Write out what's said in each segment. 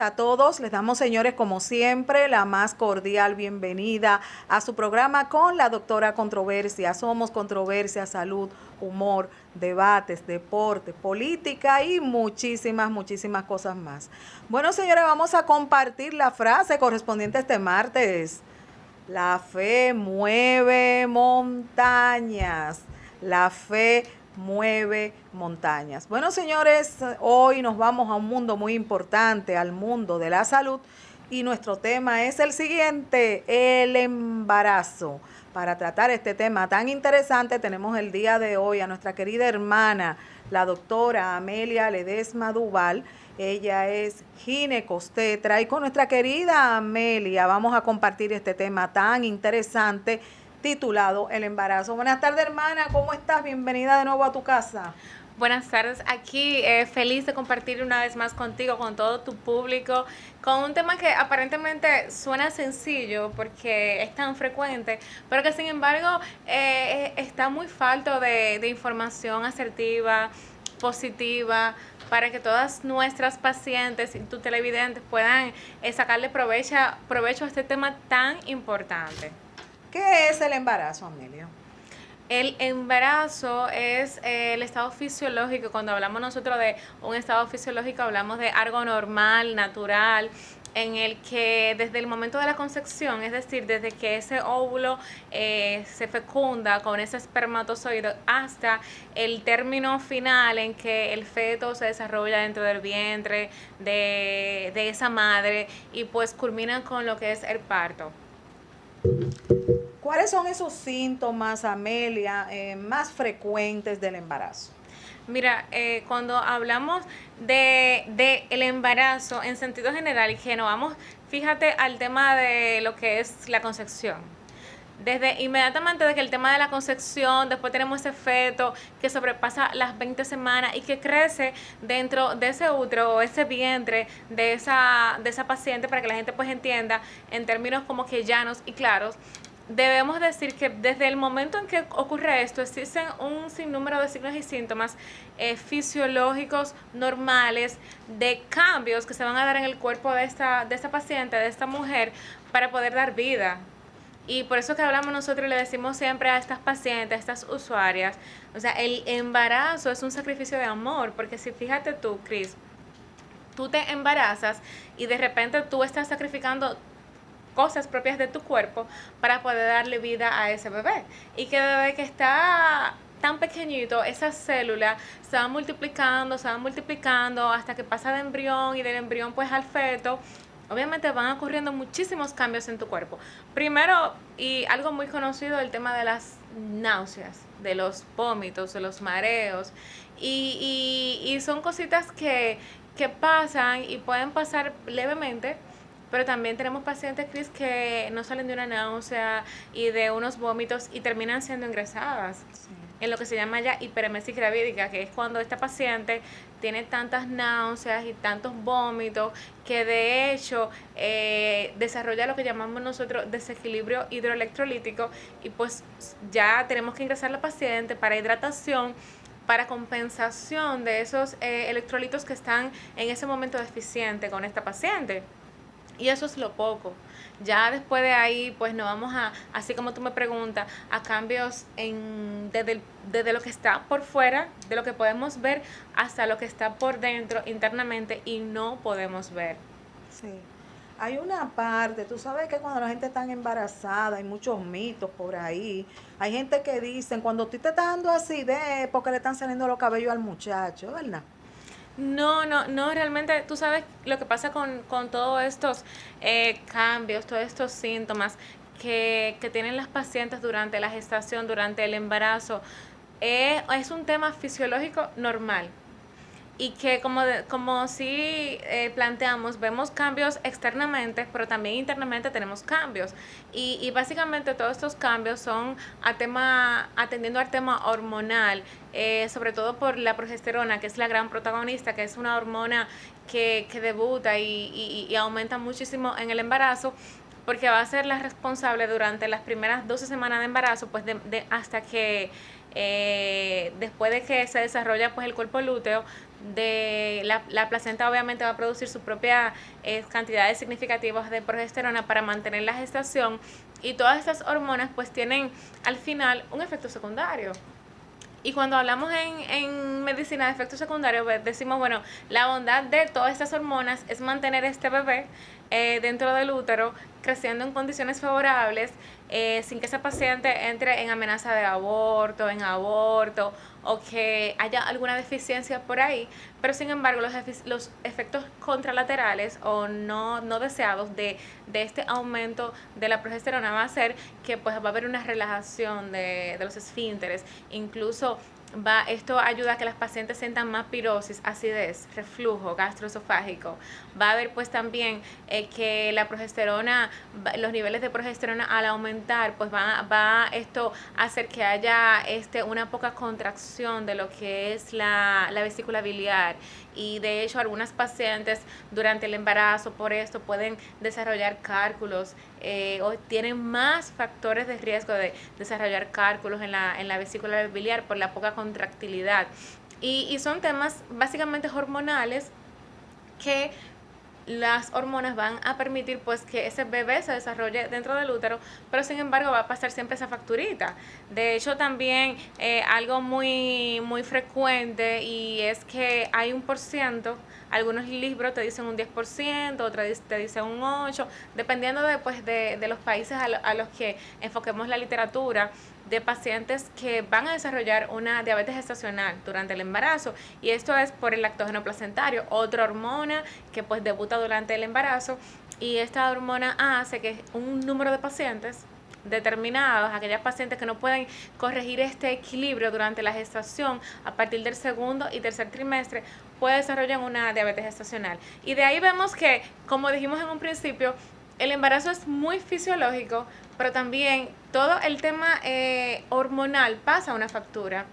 a todos. Les damos, señores, como siempre, la más cordial bienvenida a su programa con la doctora Controversia. Somos controversia, salud, humor, debates, deporte, política y muchísimas cosas más. Bueno, señores, vamos a compartir la frase correspondiente a este martes. La fe mueve montañas. La fe mueve montañas. Bueno, señores, hoy nos vamos a un mundo muy importante, al mundo de la salud, y nuestro tema es el siguiente, el embarazo. Para tratar este tema tan interesante tenemos el día de hoy a nuestra querida hermana, la doctora Amelia Ledesma Duval. Ella es ginecostetra y con nuestra querida Amelia vamos a compartir este tema tan interesante titulado El embarazo. Buenas tardes, hermana, ¿cómo estás? Bienvenida de nuevo a tu casa. Buenas tardes, aquí feliz de compartir una vez más contigo, con todo tu público, con un tema que aparentemente suena sencillo porque es tan frecuente, pero que sin embargo está muy falto de información asertiva, positiva, para que todas nuestras pacientes y tus televidentes puedan sacarle provecho a este tema tan importante. ¿Qué es el embarazo, Amelia? El embarazo es el estado fisiológico. Cuando hablamos nosotros de un estado fisiológico, hablamos de algo normal, natural, en el que desde el momento de la concepción, es decir, desde que ese óvulo se fecunda con ese espermatozoide hasta el término final en que el feto se desarrolla dentro del vientre de esa madre y pues culmina con lo que es el parto. ¿Cuáles son esos síntomas, Amelia, más frecuentes del embarazo? Mira, cuando hablamos de el embarazo en sentido general y que nos vamos, fíjate al tema de lo que es la concepción. Desde inmediatamente de que el tema de la concepción, después tenemos ese feto que sobrepasa las 20 semanas y que crece dentro de ese útero o ese vientre de esa paciente, para que la gente pues entienda en términos como que llanos y claros. Debemos decir que desde el momento en que ocurre esto, existen un sinnúmero de signos y síntomas fisiológicos normales de cambios que se van a dar en el cuerpo de esta paciente, de esta mujer, para poder dar vida. Y por eso que hablamos nosotros y le decimos siempre a estas pacientes, a estas usuarias, o sea, el embarazo es un sacrificio de amor, porque si fíjate tú, Cris, tú te embarazas y de repente tú estás sacrificando cosas propias de tu cuerpo para poder darle vida a ese bebé. Y que bebé que está tan pequeñito, esa célula se van multiplicando hasta que pasa de embrión y del embrión pues al feto. Obviamente van ocurriendo muchísimos cambios en tu cuerpo. Primero, y algo muy conocido, el tema de las náuseas, de los vómitos, de los mareos. Y son cositas que pasan y pueden pasar levemente, pero también tenemos pacientes, Cris, que no salen de una náusea y de unos vómitos y terminan siendo ingresadas en lo que se llama ya hiperemesis gravídica, que es cuando esta paciente tiene tantas náuseas y tantos vómitos que de hecho desarrolla lo que llamamos nosotros desequilibrio hidroelectrolítico y pues ya tenemos que ingresar a la paciente para hidratación, para compensación de esos electrolitos que están en ese momento deficiente con esta paciente. Y eso es lo poco. Ya después de ahí, pues nos vamos así como tú me preguntas, a cambios desde lo que está por fuera, de lo que podemos ver, hasta lo que está por dentro, internamente, y no podemos ver. Sí. Hay una parte, tú sabes que cuando la gente está embarazada, hay muchos mitos por ahí. Hay gente que dicen, cuando tú te estás dando acidez, porque le están saliendo los cabellos al muchacho, ¿verdad? No, realmente tú sabes lo que pasa con todos estos cambios, todos estos síntomas que tienen las pacientes durante la gestación, durante el embarazo. Es un tema fisiológico normal y que como sí planteamos, vemos cambios externamente, pero también internamente tenemos cambios. Y básicamente todos estos cambios son atendiendo al tema hormonal, sobre todo por la progesterona, que es la gran protagonista, que es una hormona que debuta y aumenta muchísimo en el embarazo, porque va a ser la responsable durante las primeras 12 semanas de embarazo, pues hasta que después de que se desarrolla pues el cuerpo lúteo, de la placenta obviamente va a producir su propia cantidades significativas de progesterona para mantener la gestación, y todas estas hormonas pues tienen al final un efecto secundario. Y cuando hablamos en medicina de efectos secundarios, decimos, bueno, la bondad de todas estas hormonas es mantener este bebé dentro del útero, creciendo en condiciones favorables, sin que ese paciente entre en amenaza de aborto, o que haya alguna deficiencia por ahí. Pero sin embargo, los efectos contralaterales o no deseados de este aumento de la progesterona va a ser que pues va a haber una relajación de los esfínteres. Incluso esto ayuda a que las pacientes sientan más pirosis, acidez, reflujo gastroesofágico. Va a haber pues también que la progesterona, los niveles de progesterona al aumentar, pues va esto a hacer que haya una poca contracción de lo que es la vesícula biliar. Y de hecho algunas pacientes durante el embarazo por esto pueden desarrollar cálculos o tienen más factores de riesgo de desarrollar cálculos en la vesícula biliar por la poca contractilidad. Y son temas básicamente hormonales que las hormonas van a permitir pues que ese bebé se desarrolle dentro del útero, pero sin embargo va a pasar siempre esa facturita. De hecho también algo muy frecuente, y es que hay un %, algunos libros te dicen un 10%, otros te dicen un 8%, dependiendo de los países a los que enfoquemos la literatura, de pacientes que van a desarrollar una diabetes gestacional durante el embarazo, y esto es por el lactógeno placentario, otra hormona que pues debuta durante el embarazo, y esta hormona hace que un número de pacientes determinados, aquellas pacientes que no pueden corregir este equilibrio durante la gestación, a partir del segundo y tercer trimestre, puede desarrollar una diabetes gestacional. Y de ahí vemos que, como dijimos en un principio, el embarazo es muy fisiológico, pero también todo el tema hormonal pasa una factura.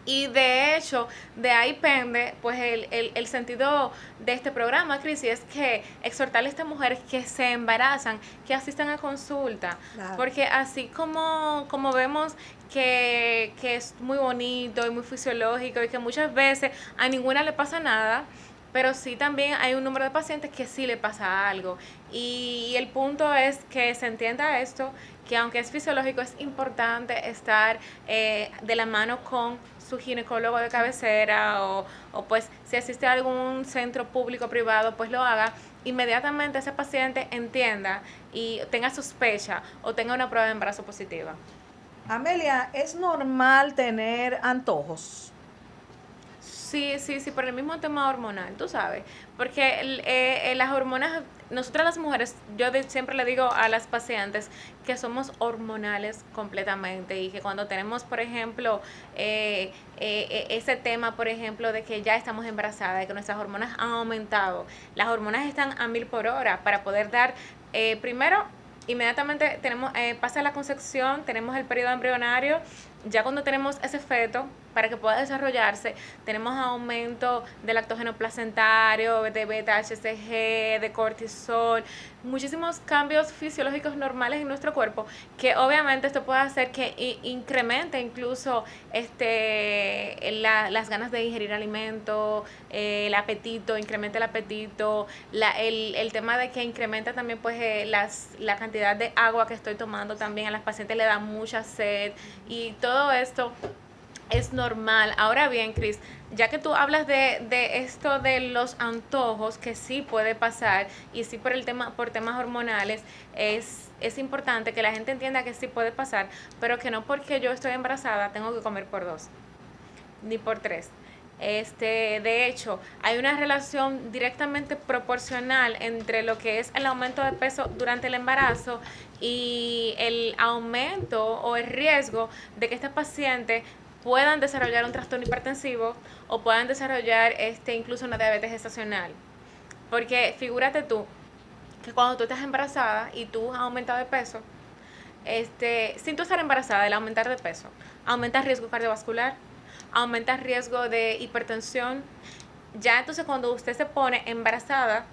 Y de hecho, de ahí pende pues el sentido de este programa, Cris, y es que exhortarle a estas mujeres que se embarazan, que asistan a consulta. Claro. Porque así como vemos que es muy bonito y muy fisiológico, y que muchas veces a ninguna le pasa nada, pero sí también hay un número de pacientes que sí le pasa algo. Y el punto es que se entienda esto, que aunque es fisiológico, es importante estar de la mano con su ginecólogo de cabecera, o pues si asiste a algún centro público o privado, pues lo haga. Inmediatamente ese paciente entienda y tenga sospecha o tenga una prueba de embarazo positiva. Amelia, ¿es normal tener antojos? Sí, por el mismo tema hormonal, tú sabes, porque las hormonas, nosotras las mujeres, siempre le digo a las pacientes que somos hormonales completamente, y que cuando tenemos, por ejemplo, ese tema, por ejemplo, de que ya estamos embarazadas, de que nuestras hormonas han aumentado, las hormonas están a 1000 por hora para poder dar, primero, inmediatamente pasa la concepción, tenemos el periodo embrionario. Ya cuando tenemos ese feto, para que pueda desarrollarse, tenemos aumento del lactógeno placentario, de beta-HCG, de cortisol, muchísimos cambios fisiológicos normales en nuestro cuerpo, que obviamente esto puede hacer que incremente incluso las ganas de ingerir alimento, el apetito, incrementa el apetito, el tema de que incrementa también pues la cantidad de agua que estoy tomando. También a las pacientes le da mucha sed, y todo esto es normal. Ahora bien, Cris, ya que tú hablas de esto de los antojos, que sí puede pasar, y sí por temas hormonales, es importante que la gente entienda que sí puede pasar, pero que no porque yo estoy embarazada tengo que comer por 2, ni por 3. De hecho, hay una relación directamente proporcional entre lo que es el aumento de peso durante el embarazo y el aumento o el riesgo de que este paciente puedan desarrollar un trastorno hipertensivo o puedan desarrollar incluso una diabetes gestacional. Porque figúrate tú que cuando tú estás embarazada y tú has aumentado de peso, sin tú estar embarazada, el aumentar de peso aumenta el riesgo cardiovascular, aumenta el riesgo de hipertensión. Ya entonces cuando usted se pone embarazada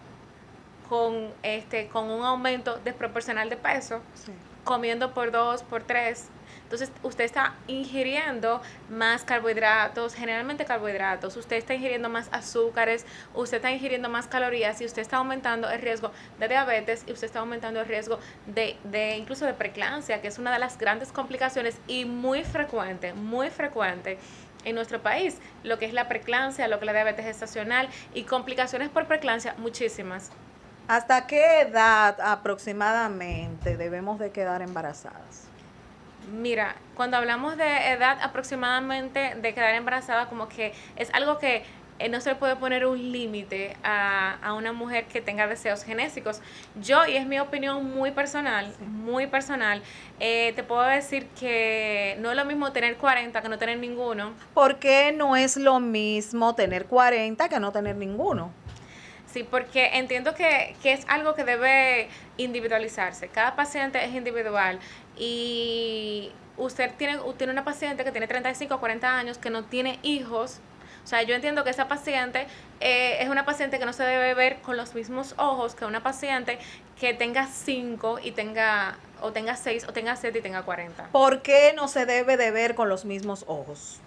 con un aumento desproporcional de peso, sí, comiendo por 2, por 3, Entonces, usted está ingiriendo más carbohidratos, generalmente carbohidratos, usted está ingiriendo más azúcares, usted está ingiriendo más calorías y usted está aumentando el riesgo de diabetes y usted está aumentando el riesgo de incluso de preeclampsia, que es una de las grandes complicaciones y muy frecuente en nuestro país, lo que es la preeclampsia, lo que es la diabetes gestacional y complicaciones por preeclampsia, muchísimas. ¿Hasta qué edad aproximadamente debemos de quedar embarazadas? Mira, cuando hablamos de edad aproximadamente de quedar embarazada, como que es algo que no se le puede poner un límite a una mujer que tenga deseos genéticos. Yo, y es mi opinión muy personal, te puedo decir que no es lo mismo tener 40 que no tener ninguno. ¿Por qué no es lo mismo tener 40 que no tener ninguno? Sí, porque entiendo que es algo que debe individualizarse. Cada paciente es individual y usted tiene una paciente que tiene 35 o 40 años que no tiene hijos. O sea, yo entiendo que esa paciente es una paciente que no se debe ver con los mismos ojos que una paciente que tenga 5 y o tenga 6 o tenga 7 y tenga 40. ¿Por qué no se debe de ver con los mismos ojos?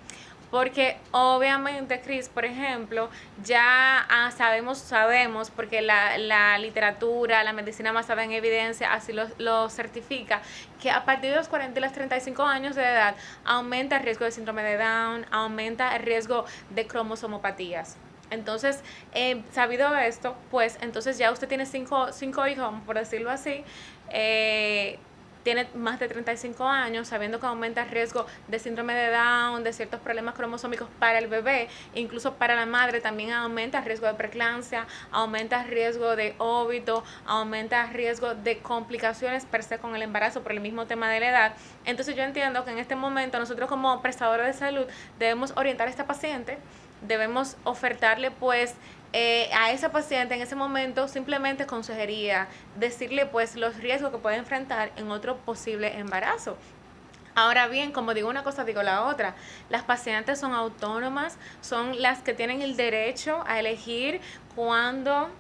Porque obviamente, Cris, por ejemplo, ya sabemos, porque la literatura, la medicina basada en evidencia así lo certifica, que a partir de los 40 y los 35 años de edad aumenta el riesgo de síndrome de Down, aumenta el riesgo de cromosomopatías. Entonces, sabido esto, pues entonces ya usted tiene cinco hijos, por decirlo así, tiene más de 35 años, sabiendo que aumenta el riesgo de síndrome de Down, de ciertos problemas cromosómicos para el bebé, incluso para la madre también aumenta el riesgo de preeclampsia, aumenta el riesgo de óbito, aumenta el riesgo de complicaciones per se con el embarazo por el mismo tema de la edad. Entonces yo entiendo que en este momento nosotros como prestadores de salud debemos orientar a esta paciente, debemos ofertarle pues a esa paciente en ese momento simplemente consejería, decirle pues los riesgos que puede enfrentar en otro posible embarazo. Ahora bien, como digo una cosa, digo la otra. Las pacientes son autónomas, son las que tienen el derecho a elegir cuándo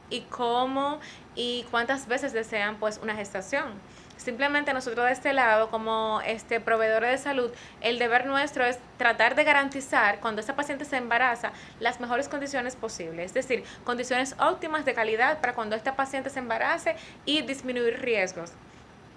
y cómo y cuántas veces desean pues una gestación. Simplemente nosotros de este lado, como proveedores de salud, el deber nuestro es tratar de garantizar cuando esa paciente se embaraza las mejores condiciones posibles, es decir, condiciones óptimas de calidad para cuando esta paciente se embarace y disminuir riesgos.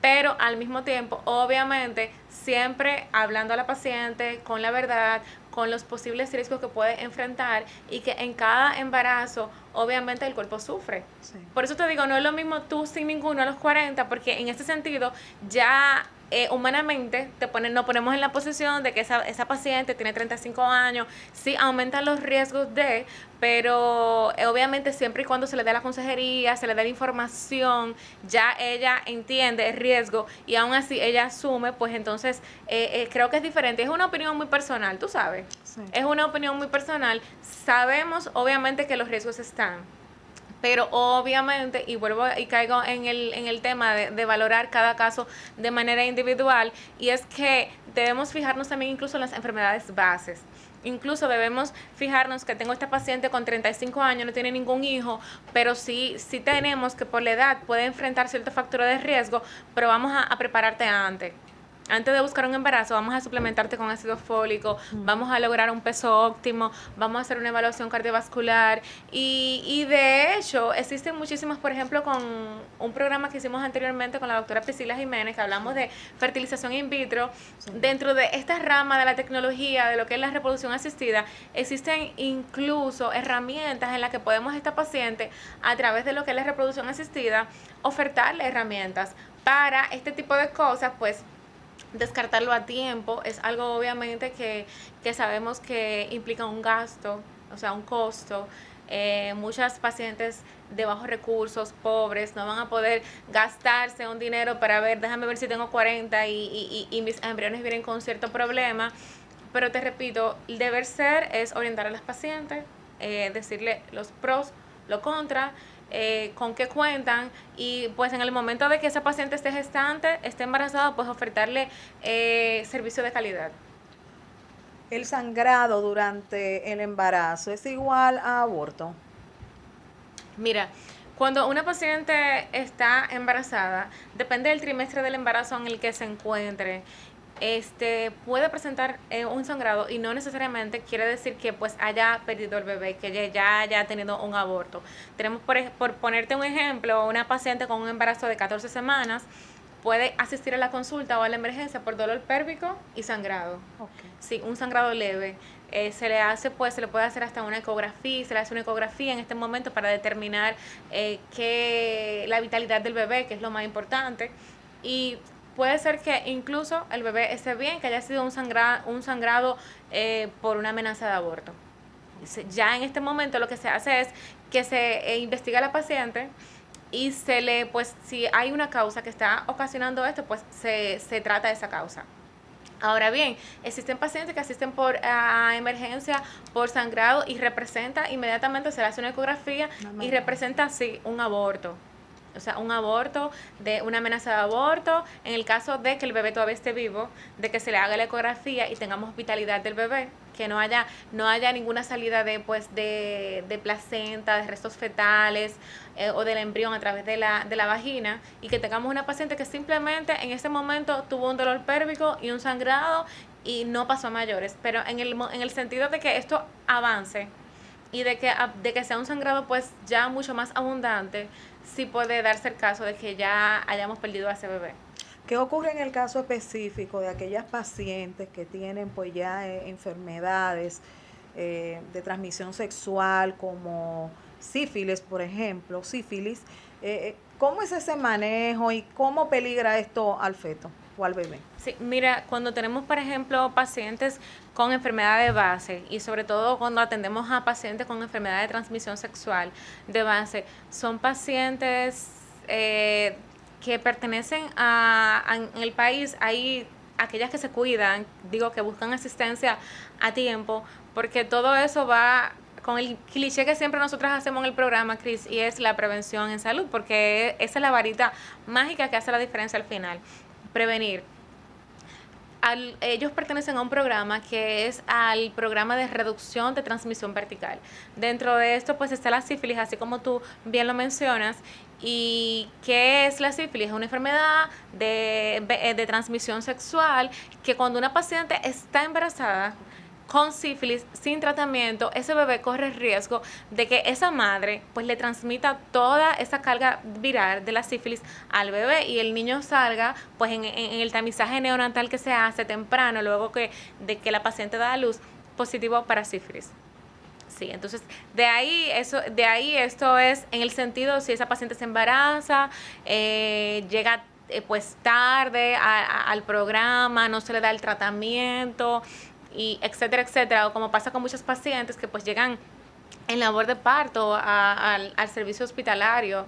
Pero al mismo tiempo, obviamente, siempre hablando a la paciente con la verdad, con los posibles riesgos que puede enfrentar y que en cada embarazo, obviamente, el cuerpo sufre. Sí. Por eso te digo, no es lo mismo tú sin ninguno a los 40, porque en este sentido ya humanamente nos ponemos en la posición de que esa paciente tiene 35 años, sí aumentan los riesgos pero obviamente siempre y cuando se le dé la consejería, se le dé la información, ya ella entiende el riesgo y aún así ella asume, pues entonces creo que es diferente. Es una opinión muy personal, tú sabes. Sí. Es una opinión muy personal. Sabemos obviamente que los riesgos están. Pero obviamente, y vuelvo y caigo en el tema de valorar cada caso de manera individual, y es que debemos fijarnos también incluso en las enfermedades bases. Incluso debemos fijarnos que tengo esta paciente con 35 años, no tiene ningún hijo, pero sí tenemos que por la edad puede enfrentar ciertos factores de riesgo, pero vamos a prepararte antes. Antes de buscar un embarazo, vamos a suplementarte con ácido fólico, vamos a lograr un peso óptimo, vamos a hacer una evaluación cardiovascular y de hecho existen muchísimos, por ejemplo, con un programa que hicimos anteriormente con la doctora Priscila Jiménez, que hablamos de fertilización in vitro. Dentro de esta rama de la tecnología, de lo que es la reproducción asistida, existen incluso herramientas en las que podemos a esta paciente, a través de lo que es la reproducción asistida, ofertarle herramientas para este tipo de cosas, pues descartarlo a tiempo. Es algo obviamente que sabemos que implica un gasto, o sea, un costo. Muchas pacientes de bajos recursos, pobres, no van a poder gastarse un dinero para déjame ver si tengo 40 y mis embriones vienen con cierto problema. Pero te repito, el deber ser es orientar a las pacientes, decirle los pros, lo contra, con qué cuentan y pues en el momento de que esa paciente esté gestante, esté embarazada, pues ofertarle servicio de calidad. ¿El sangrado durante el embarazo es igual a aborto? Mira, cuando una paciente está embarazada, depende del trimestre del embarazo en el que se encuentre. puede presentar un sangrado y no necesariamente quiere decir que pues haya perdido el bebé, que ya haya tenido un aborto. Tenemos, por ponerte un ejemplo, una paciente con un embarazo de 14 semanas puede asistir a la consulta o a la emergencia por dolor pélvico y sangrado. Okay. Sí, un sangrado leve. Se le hace, pues, se le puede hacer hasta una ecografía, se le hace una ecografía en este momento para determinar la vitalidad del bebé, que es lo más importante. Y puede ser que incluso el bebé esté bien, que haya sido un sangrado por una amenaza de aborto. Ya en este momento lo que se hace es que se investiga a la paciente y pues, si hay una causa que está ocasionando esto, pues se trata de esa causa. Ahora bien, existen pacientes que asisten por emergencia por sangrado y representa inmediatamente, se le hace una ecografía y representa así un aborto. O sea, un aborto, de una amenaza de aborto, en el caso de que el bebé todavía esté vivo, de que se le haga la ecografía y tengamos vitalidad del bebé, que no haya ninguna salida de placenta, de restos fetales o del embrión a través de la vagina, y que tengamos una paciente que simplemente en ese momento tuvo un dolor pélvico y un sangrado y no pasó a mayores. Pero en el sentido de que esto avance y de que sea un sangrado pues ya mucho más abundante, sí puede darse el caso de que ya hayamos perdido a ese bebé. ¿Qué ocurre en el caso específico de aquellas pacientes que tienen pues ya enfermedades de transmisión sexual como sífilis, por ejemplo, sífilis? ¿Cómo es ese manejo y cómo peligra esto al feto o al bebé? Sí, mira, cuando tenemos, por ejemplo, pacientes con enfermedad de base, y sobre todo cuando atendemos a pacientes con enfermedad de transmisión sexual de base, son pacientes que pertenecen en el país, hay aquellas que se cuidan, digo, que buscan asistencia a tiempo, porque todo eso va con el cliché que siempre nosotros hacemos en el programa, Cris, y es la prevención en salud, porque esa es la varita mágica que hace la diferencia al final. Prevenir. Ellos pertenecen a un programa que es al programa de reducción de transmisión vertical. Dentro de esto pues está la sífilis, así como tú bien lo mencionas. ¿Y qué es la sífilis? Es una enfermedad de transmisión sexual que cuando una paciente está embarazada con sífilis sin tratamiento, ese bebé corre el riesgo de que esa madre pues le transmita toda esa carga viral de la sífilis al bebé y el niño salga pues en el tamizaje neonatal que se hace temprano luego de que la paciente da a luz positivo para sífilis. Sí, entonces de ahí esto es en el sentido si esa paciente se embaraza, llega pues tarde al programa, no se le da el tratamiento, y etcétera, etcétera, o como pasa con muchos pacientes que pues llegan en labor de parto al servicio hospitalario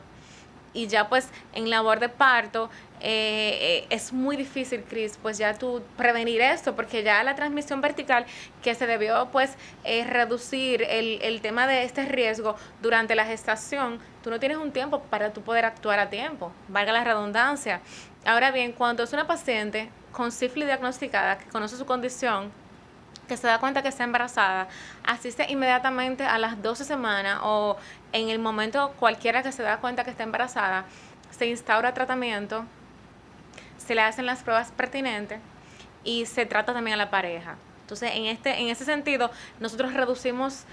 y ya pues en labor de parto es muy difícil, Cris, pues ya tú prevenir esto, porque ya la transmisión vertical que se debió pues reducir el tema de este riesgo durante la gestación, tú no tienes un tiempo para tú poder actuar a tiempo, valga la redundancia. Ahora bien, cuando es una paciente con sífilis diagnosticada, que conoce su condición, que se da cuenta que está embarazada, asiste inmediatamente a las 12 semanas o en el momento cualquiera que se da cuenta que está embarazada, se instaura tratamiento, se le hacen las pruebas pertinentes y se trata también a la pareja. Entonces, en ese sentido, nosotros reducimos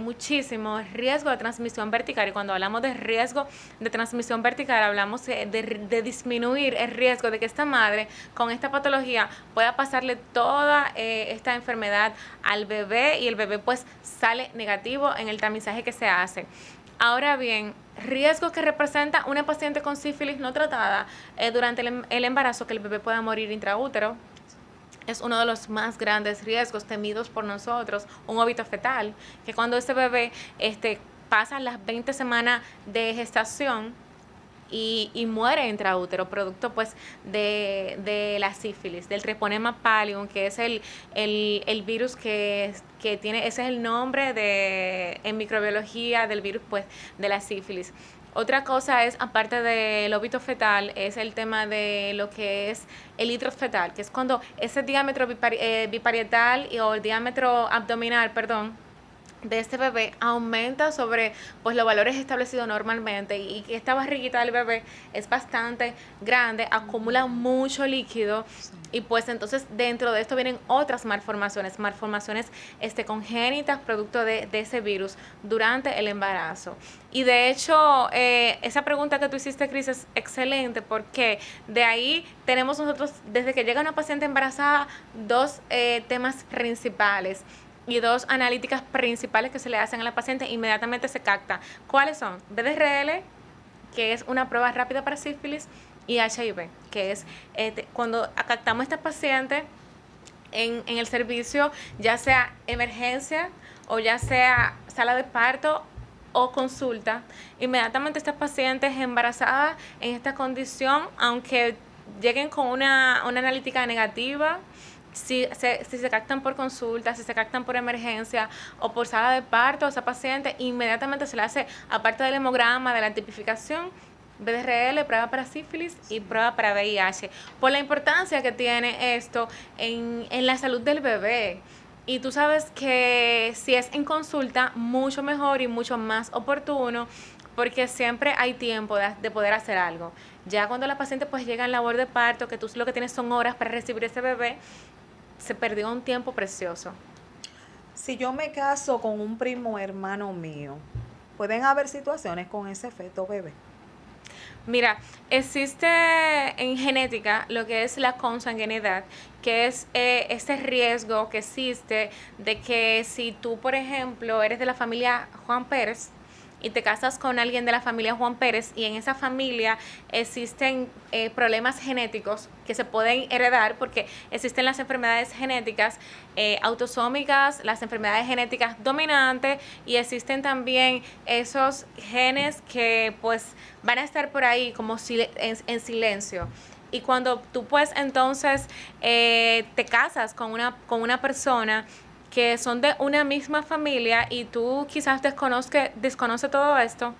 muchísimo el riesgo de transmisión vertical. Y cuando hablamos de riesgo de transmisión vertical, hablamos de disminuir el riesgo de que esta madre con esta patología pueda pasarle toda esta enfermedad al bebé y el bebé pues sale negativo en el tamizaje que se hace. Ahora bien, riesgos que representa una paciente con sífilis no tratada durante el embarazo, que el bebé pueda morir intraútero. Es uno de los más grandes riesgos temidos por nosotros, un óbito fetal, que cuando ese bebé pasa las 20 semanas de gestación y muere intraútero, producto pues de la sífilis, del Treponema pallidum, que es el virus que tiene, ese es el nombre en microbiología del virus pues de la sífilis. Otra cosa es, aparte del óbito fetal, es el tema de lo que es el itro fetal, que es cuando ese diámetro biparietal o el diámetro abdominal, de este bebé aumenta sobre pues los valores establecidos normalmente, y que esta barriguita del bebé es bastante grande, acumula mucho líquido, y pues entonces dentro de esto vienen otras malformaciones congénitas producto de ese virus durante el embarazo. Y de hecho, esa pregunta que tú hiciste, Cris, es excelente, porque de ahí tenemos nosotros, desde que llega una paciente embarazada, dos temas principales y dos analíticas principales que se le hacen a la paciente. Inmediatamente se capta. ¿Cuáles son? BDRL, que es una prueba rápida para sífilis, y HIV, que es cuando captamos a esta paciente en el servicio, ya sea emergencia o ya sea sala de parto o consulta. Inmediatamente estas pacientes embarazadas en esta condición, aunque lleguen con una analítica negativa, si se captan por consulta, si se captan por emergencia o por sala de parto, esa paciente inmediatamente se le hace, aparte del hemograma, de la tipificación, BDRL, prueba para sífilis y prueba para VIH, por la importancia que tiene esto en la salud del bebé. Y tú sabes que si es en consulta, mucho mejor y mucho más oportuno, porque siempre hay tiempo de poder hacer algo. Ya cuando la paciente pues llega en labor de parto, que tú lo que tienes son horas para recibir ese bebé, se perdió un tiempo precioso. Si yo me caso con un primo hermano mío, ¿pueden haber situaciones con ese feto bebé? Mira, existe en genética lo que es la consanguinidad, que es ese riesgo que existe de que si tú, por ejemplo, eres de la familia Juan Pérez y te casas con alguien de la familia Juan Pérez, y en esa familia existen problemas genéticos que se pueden heredar, porque existen las enfermedades genéticas autosómicas, las enfermedades genéticas dominantes, y existen también esos genes que pues van a estar por ahí como en silencio. Y cuando tú pues entonces te casas con una persona que son de una misma familia y tú quizás desconoce todo esto,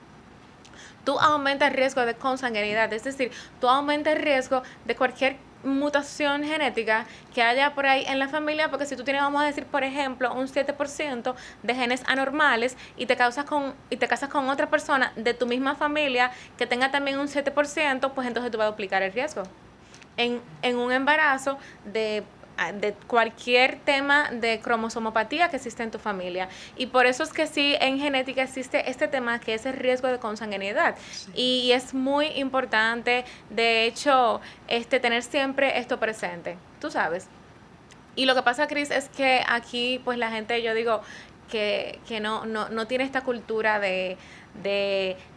tú aumentas el riesgo de consanguinidad, es decir, tú aumentas el riesgo de cualquier mutación genética que haya por ahí en la familia, porque si tú tienes, vamos a decir, por ejemplo, un 7% de genes anormales y te casas con otra persona de tu misma familia que tenga también un 7%, pues entonces tú vas a duplicar el riesgo en un embarazo de cualquier tema de cromosomopatía que existe en tu familia. Y por eso es que sí, en genética existe este tema que es el riesgo de consanguinidad. Sí. Y es muy importante, de hecho, tener siempre esto presente, tú sabes. Y lo que pasa, Cris, es que aquí, pues la gente, yo digo, que no tiene esta cultura de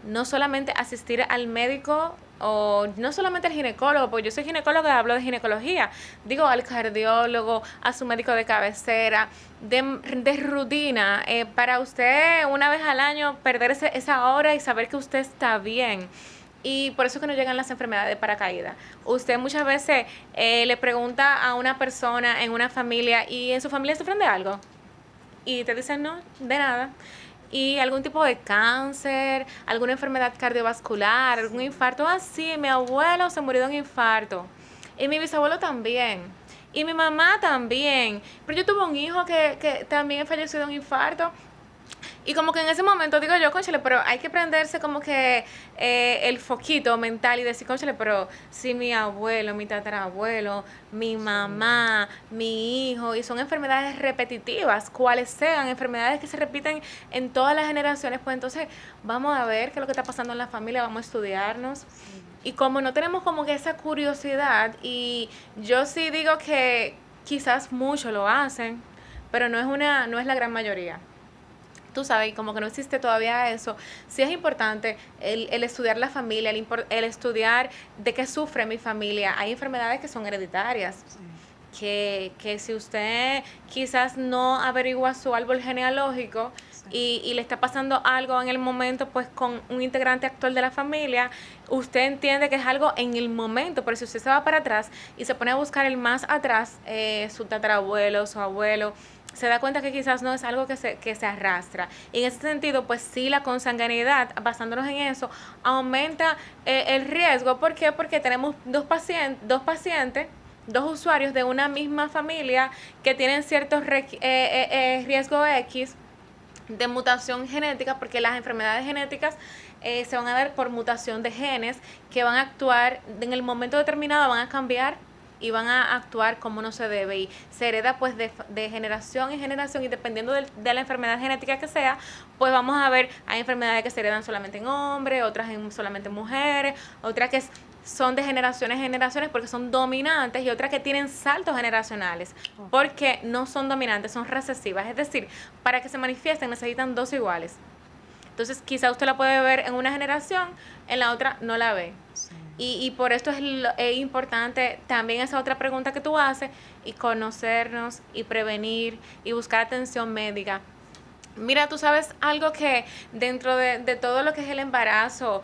no solamente asistir al médico, o no solamente al ginecólogo, porque yo soy ginecóloga y hablo de ginecología, digo al cardiólogo, a su médico de cabecera, de rutina, para usted una vez al año perder esa hora y saber que usted está bien. Y por eso es que no llegan las enfermedades de paracaídas. Usted muchas veces le pregunta a una persona en una familia, ¿y en su familia sufren de algo? Y te dicen no, de nada. Y algún tipo de cáncer, alguna enfermedad cardiovascular, algún infarto. Ah, sí, mi abuelo se murió de un infarto. Y mi bisabuelo también. Y mi mamá también. Pero yo tuve un hijo que también falleció de un infarto. Y como que en ese momento digo yo, cónchale, pero hay que prenderse como que el foquito mental y decir, cónchale, pero si mi abuelo, mi tatarabuelo, mi mamá, mi hijo, y son enfermedades repetitivas, cuales sean, enfermedades que se repiten en todas las generaciones, pues entonces vamos a ver qué es lo que está pasando en la familia, vamos a estudiarnos. Y como no tenemos como que esa curiosidad, y yo sí digo que quizás muchos lo hacen, pero no es la gran mayoría. Tú sabes, como que no existe todavía eso. Sí es importante el estudiar la familia, el estudiar de qué sufre mi familia. Hay enfermedades que son hereditarias, sí. que si usted quizás no averigua su árbol genealógico, sí, y le está pasando algo en el momento, pues con un integrante actual de la familia, usted entiende que es algo en el momento, pero si usted se va para atrás y se pone a buscar el más atrás, su tatarabuelo, su abuelo, se da cuenta que quizás no es algo que se arrastra. Y en ese sentido, pues sí, la consanguinidad, basándonos en eso, aumenta el riesgo. ¿Por qué? Porque tenemos dos pacientes, dos usuarios de una misma familia que tienen ciertos riesgos X de mutación genética, porque las enfermedades genéticas se van a dar por mutación de genes que van a actuar en el momento determinado, van a cambiar y van a actuar como no se debe, y se hereda pues de generación en generación, y dependiendo de la enfermedad genética que sea, pues vamos a ver, hay enfermedades que se heredan solamente en hombres, otras solamente en mujeres, otras que son de generaciones en generaciones porque son dominantes, y otras que tienen saltos generacionales porque no son dominantes, son recesivas, es decir, para que se manifiesten necesitan dos iguales. Entonces quizá usted la puede ver en una generación, en la otra no la ve. Sí. Y por esto es importante también esa otra pregunta que tú haces, y conocernos y prevenir y buscar atención médica. Mira, tú sabes algo que dentro de todo lo que es el embarazo,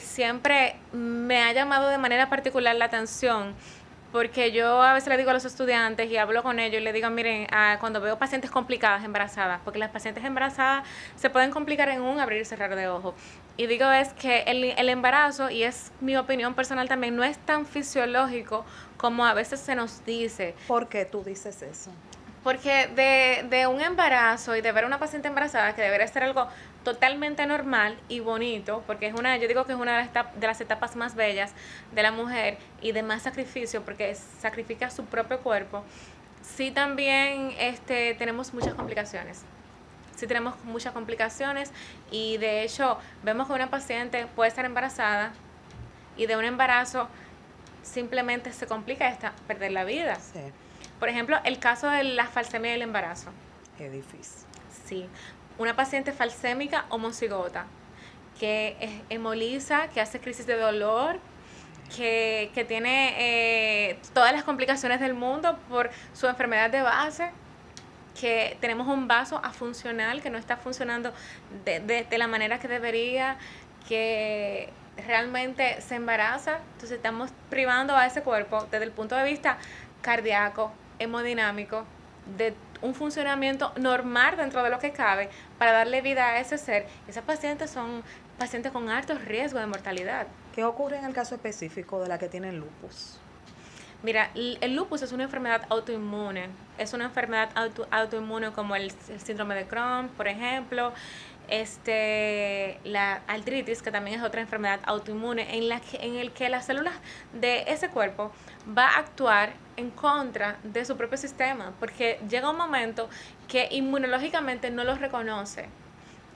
siempre me ha llamado de manera particular la atención, porque yo a veces le digo a los estudiantes y hablo con ellos y le digo, miren, cuando veo pacientes complicadas embarazadas, porque las pacientes embarazadas se pueden complicar en un abrir y cerrar de ojos, y digo es que el embarazo, y es mi opinión personal también, no es tan fisiológico como a veces se nos dice. ¿Por qué tú dices eso? Porque de un embarazo y de ver a una paciente embarazada, que debería ser algo totalmente normal y bonito, porque yo digo que es una de las etapas más bellas de la mujer y de más sacrificio, porque sacrifica su propio cuerpo, sí también tenemos muchas complicaciones. Sí tenemos muchas complicaciones, y de hecho vemos que una paciente puede estar embarazada y de un embarazo simplemente se complica hasta perder la vida. Sí. Por ejemplo, el caso de la falsemia del embarazo. Es difícil. Sí. Una paciente falsémica homocigota que hemoliza, que hace crisis de dolor, que tiene todas las complicaciones del mundo por su enfermedad de base, que tenemos un vaso afuncional que no está funcionando de la manera que debería, que realmente se embaraza. Entonces estamos privando a ese cuerpo desde el punto de vista cardíaco, hemodinámico, de un funcionamiento normal dentro de lo que cabe, para darle vida a ese ser. Esas pacientes son pacientes con alto riesgo de mortalidad. ¿Qué ocurre en el caso específico de la que tienen lupus? Mira, el lupus es una enfermedad autoinmune. Es una enfermedad autoinmune como el síndrome de Crohn, por ejemplo. La artritis, que también es otra enfermedad autoinmune, en el que las células de ese cuerpo va a actuar en contra de su propio sistema, porque llega un momento que inmunológicamente no los reconoce,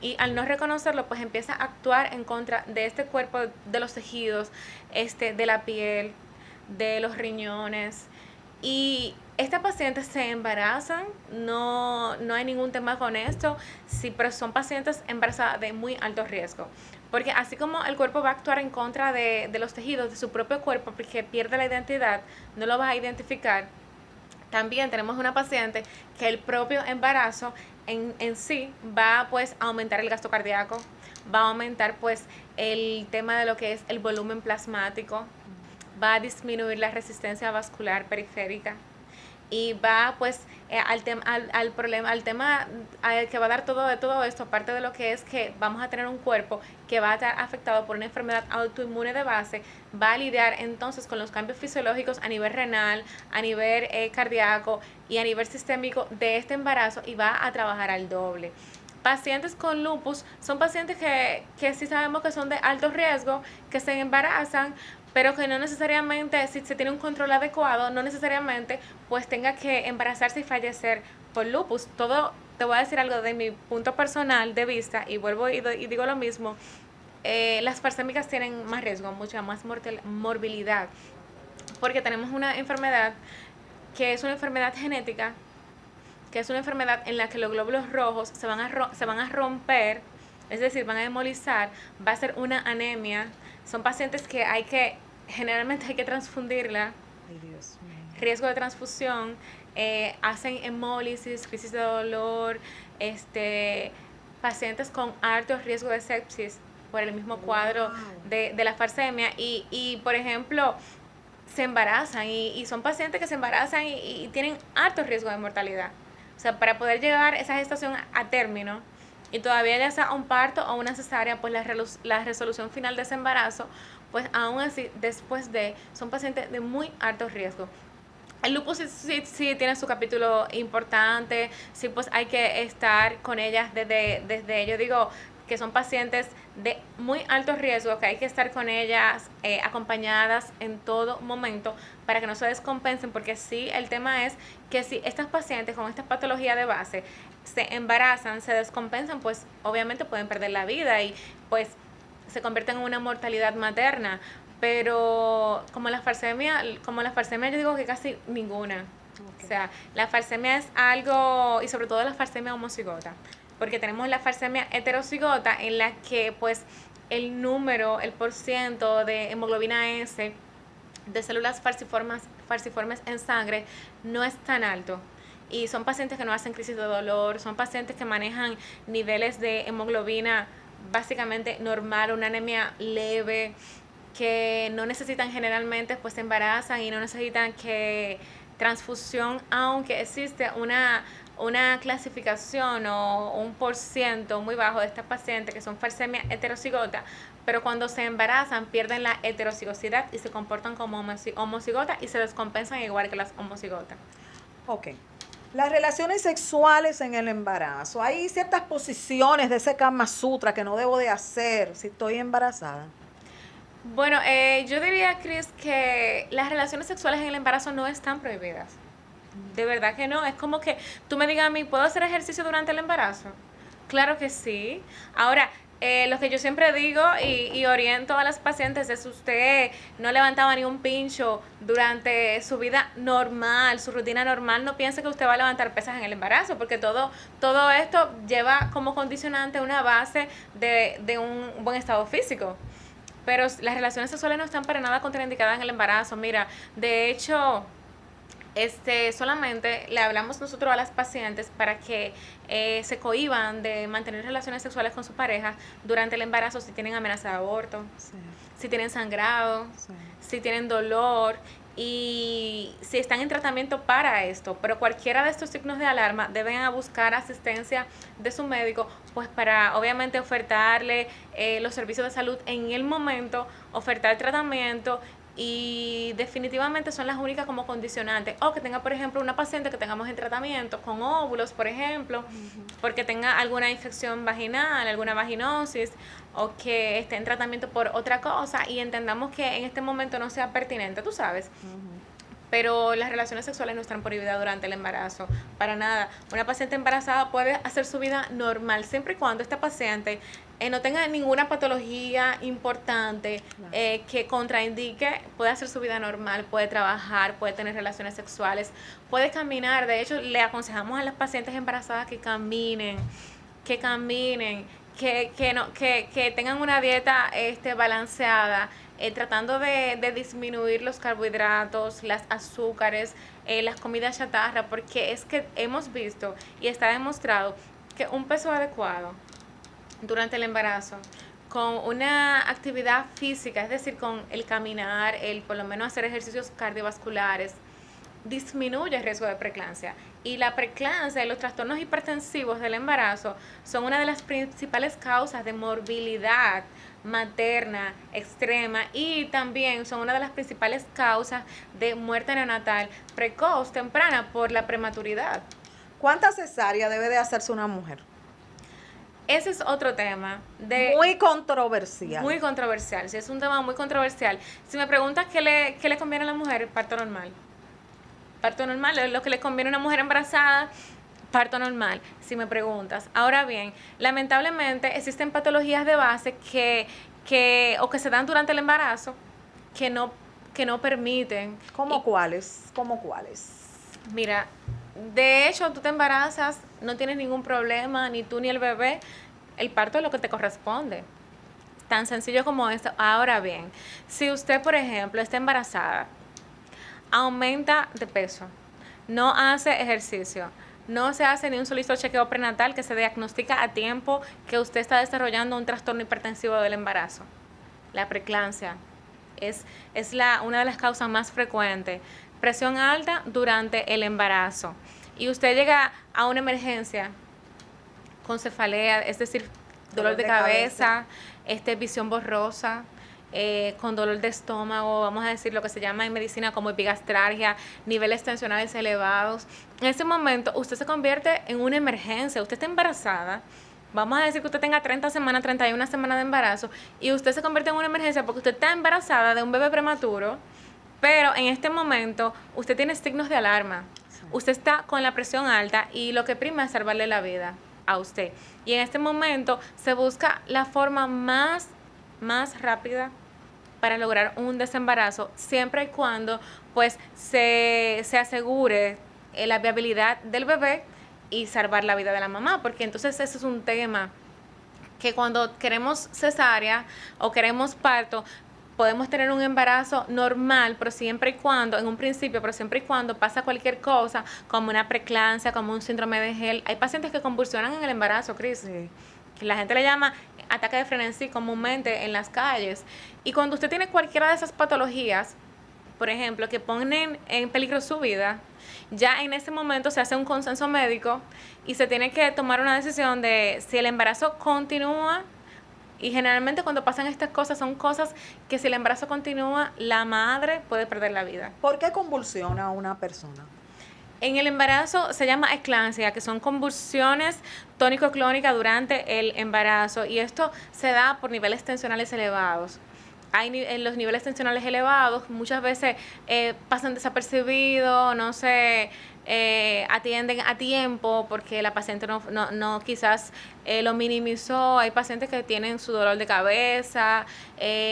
y al no reconocerlo, pues empieza a actuar en contra de este cuerpo, de los tejidos, de la piel, de los riñones. Y estas pacientes se embarazan, no hay ningún tema con esto, sí, pero son pacientes embarazadas de muy alto riesgo, porque así como el cuerpo va a actuar en contra de los tejidos de su propio cuerpo, porque pierde la identidad, no lo va a identificar, también tenemos una paciente que el propio embarazo en sí va pues a aumentar el gasto cardíaco, va a aumentar pues el tema de lo que es el volumen plasmático, va a disminuir la resistencia vascular periférica, y va pues al tema que va a dar todo esto, aparte de lo que es que vamos a tener un cuerpo que va a estar afectado por una enfermedad autoinmune de base, va a lidiar entonces con los cambios fisiológicos a nivel renal, a nivel cardíaco y a nivel sistémico de este embarazo, y va a trabajar al doble. Pacientes con lupus son pacientes que sí sabemos que son de alto riesgo, que se embarazan, pero que no necesariamente, si se tiene un control adecuado, no necesariamente pues tenga que embarazarse y fallecer por lupus. Todo, te voy a decir algo de mi punto personal de vista, y vuelvo y digo lo mismo, las falsémicas tienen más riesgo, mucha más morbilidad, porque tenemos una enfermedad que es una enfermedad genética, que es una enfermedad en la que los glóbulos rojos se van a romper, es decir, van a hemolizar, va a ser una anemia. Son pacientes que generalmente hay que transfundirla. Ay, Dios mío. Riesgo de transfusión, hacen hemólisis, crisis de dolor, pacientes con alto riesgo de sepsis por el mismo cuadro de la falsemia, y por ejemplo, se embarazan, y son pacientes que se embarazan y tienen alto riesgo de mortalidad. O sea, para poder llevar esa gestación a término, y todavía ya sea un parto o una cesárea, pues la resolución final de ese embarazo, pues aún así, son pacientes de muy alto riesgo. El lupus sí tiene su capítulo importante, sí pues hay que estar con ellas desde yo digo que son pacientes de muy alto riesgo, que hay que estar con ellas acompañadas en todo momento para que no se descompensen, porque sí, el tema es que si estas pacientes con esta patología de base se embarazan, se descompensan, pues obviamente pueden perder la vida y pues se convierten en una mortalidad materna. Pero como la falsemia yo digo que casi ninguna. Okay. O sea, la falsemia es algo, y sobre todo la falsemia homocigota, porque tenemos la falsemia heterocigota en la que pues el número, el porciento de hemoglobina S de células falciformes en sangre no es tan alto. Y son pacientes que no hacen crisis de dolor, son pacientes que manejan niveles de hemoglobina básicamente normal, una anemia leve, que no necesitan generalmente, pues se embarazan y no necesitan que transfusión, aunque existe una clasificación o un porciento muy bajo de estas pacientes que son falsemia heterocigota, pero cuando se embarazan pierden la heterocigosidad y se comportan como homocigota y se descompensan igual que las homocigotas. Ok. Las relaciones sexuales en el embarazo. Hay ciertas posiciones de ese Kama Sutra que no debo de hacer si estoy embarazada. Bueno, yo diría, Cris, que las relaciones sexuales en el embarazo no están prohibidas. De verdad que no. Es como que tú me digas a mí, ¿puedo hacer ejercicio durante el embarazo? Claro que sí. Ahora, lo que yo siempre digo y oriento a las pacientes es usted no levantaba ni un pincho durante su vida normal, su rutina normal, no piense que usted va a levantar pesas en el embarazo, porque todo esto lleva como condicionante una base de un buen estado físico. Pero las relaciones sexuales no están para nada contraindicadas en el embarazo. Mira, de hecho, solamente le hablamos nosotros a las pacientes para que se cohíban de mantener relaciones sexuales con su pareja durante el embarazo si tienen amenaza de aborto, sí, si tienen sangrado, sí, si tienen dolor y si están en tratamiento para esto. Pero cualquiera de estos signos de alarma deben buscar asistencia de su médico, pues para obviamente ofertarle los servicios de salud en el momento, ofertar tratamiento, y definitivamente son las únicas como condicionantes. O que tenga, por ejemplo, una paciente que tengamos en tratamiento con óvulos, por ejemplo, porque tenga alguna infección vaginal, alguna vaginosis, o que esté en tratamiento por otra cosa y entendamos que en este momento no sea pertinente, tú sabes. Pero las relaciones sexuales no están prohibidas durante el embarazo, para nada. Una paciente embarazada puede hacer su vida normal, siempre y cuando esta paciente no tenga ninguna patología importante que contraindique, puede hacer su vida normal, puede trabajar, puede tener relaciones sexuales, puede caminar. De hecho, le aconsejamos a las pacientes embarazadas que caminen, que tengan una dieta balanceada, tratando de disminuir los carbohidratos, las azúcares, las comidas chatarra, porque es que hemos visto y está demostrado que un peso adecuado durante el embarazo, con una actividad física, es decir, con el caminar, el por lo menos hacer ejercicios cardiovasculares, disminuye el riesgo de preeclampsia. Y la preeclampsia y los trastornos hipertensivos del embarazo son una de las principales causas de morbilidad materna extrema y también son una de las principales causas de muerte neonatal precoz, temprana, por la prematuridad. ¿Cuántas cesáreas debe de hacerse una mujer? Ese es otro tema. Muy controversial. Muy controversial, sí, es un tema muy controversial. Si me preguntas qué le conviene a la mujer, parto normal. Parto normal, es lo que le conviene a una mujer embarazada, parto normal, si me preguntas. Ahora bien, lamentablemente existen patologías de base que se dan durante el embarazo que no permiten. ¿Cómo cuáles? Mira, de hecho, tú te embarazas, no tienes ningún problema, ni tú ni el bebé, el parto es lo que te corresponde. Tan sencillo como esto. Ahora bien, si usted, por ejemplo, está embarazada, aumenta de peso, no hace ejercicio, no se hace ni un solito chequeo prenatal que se diagnostica a tiempo que usted está desarrollando un trastorno hipertensivo del embarazo. La preeclampsia es una de las causas más frecuentes. Presión alta durante el embarazo. Y usted llega a una emergencia con cefalea, es decir, dolor de cabeza, visión borrosa, con dolor de estómago, vamos a decir lo que se llama en medicina como epigastralgia, niveles tensionales elevados. En ese momento usted se convierte en una emergencia. Usted está embarazada, vamos a decir que usted tenga 30 semanas, 31 semanas de embarazo, y usted se convierte en una emergencia porque usted está embarazada de un bebé prematuro, pero en este momento usted tiene signos de alarma. Usted está con la presión alta y lo que prima es salvarle la vida a usted. Y en este momento se busca la forma más rápida para lograr un desembarazo, siempre y cuando pues se asegure la viabilidad del bebé y salvar la vida de la mamá, porque entonces eso es un tema que cuando queremos cesárea o queremos parto, podemos tener un embarazo normal, pero siempre y cuando, en un principio, pero siempre y cuando pasa cualquier cosa, como una preeclampsia, como un síndrome de Gel. Hay pacientes que convulsionan en el embarazo, Cris, que la gente le llama ataque de frenesí comúnmente en las calles. Y cuando usted tiene cualquiera de esas patologías, por ejemplo, que ponen en peligro su vida, ya en ese momento se hace un consenso médico y se tiene que tomar una decisión de si el embarazo continúa. Y generalmente cuando pasan estas cosas son cosas que si el embarazo continúa, la madre puede perder la vida. ¿Por qué convulsiona una persona? En el embarazo se llama eclampsia, que son convulsiones tónico-clónicas durante el embarazo, y esto se da por niveles tensionales elevados. En los niveles tensionales elevados muchas veces pasan desapercibidos, no se atienden a tiempo porque la paciente no quizás lo minimizó. Hay pacientes que tienen su dolor de cabeza,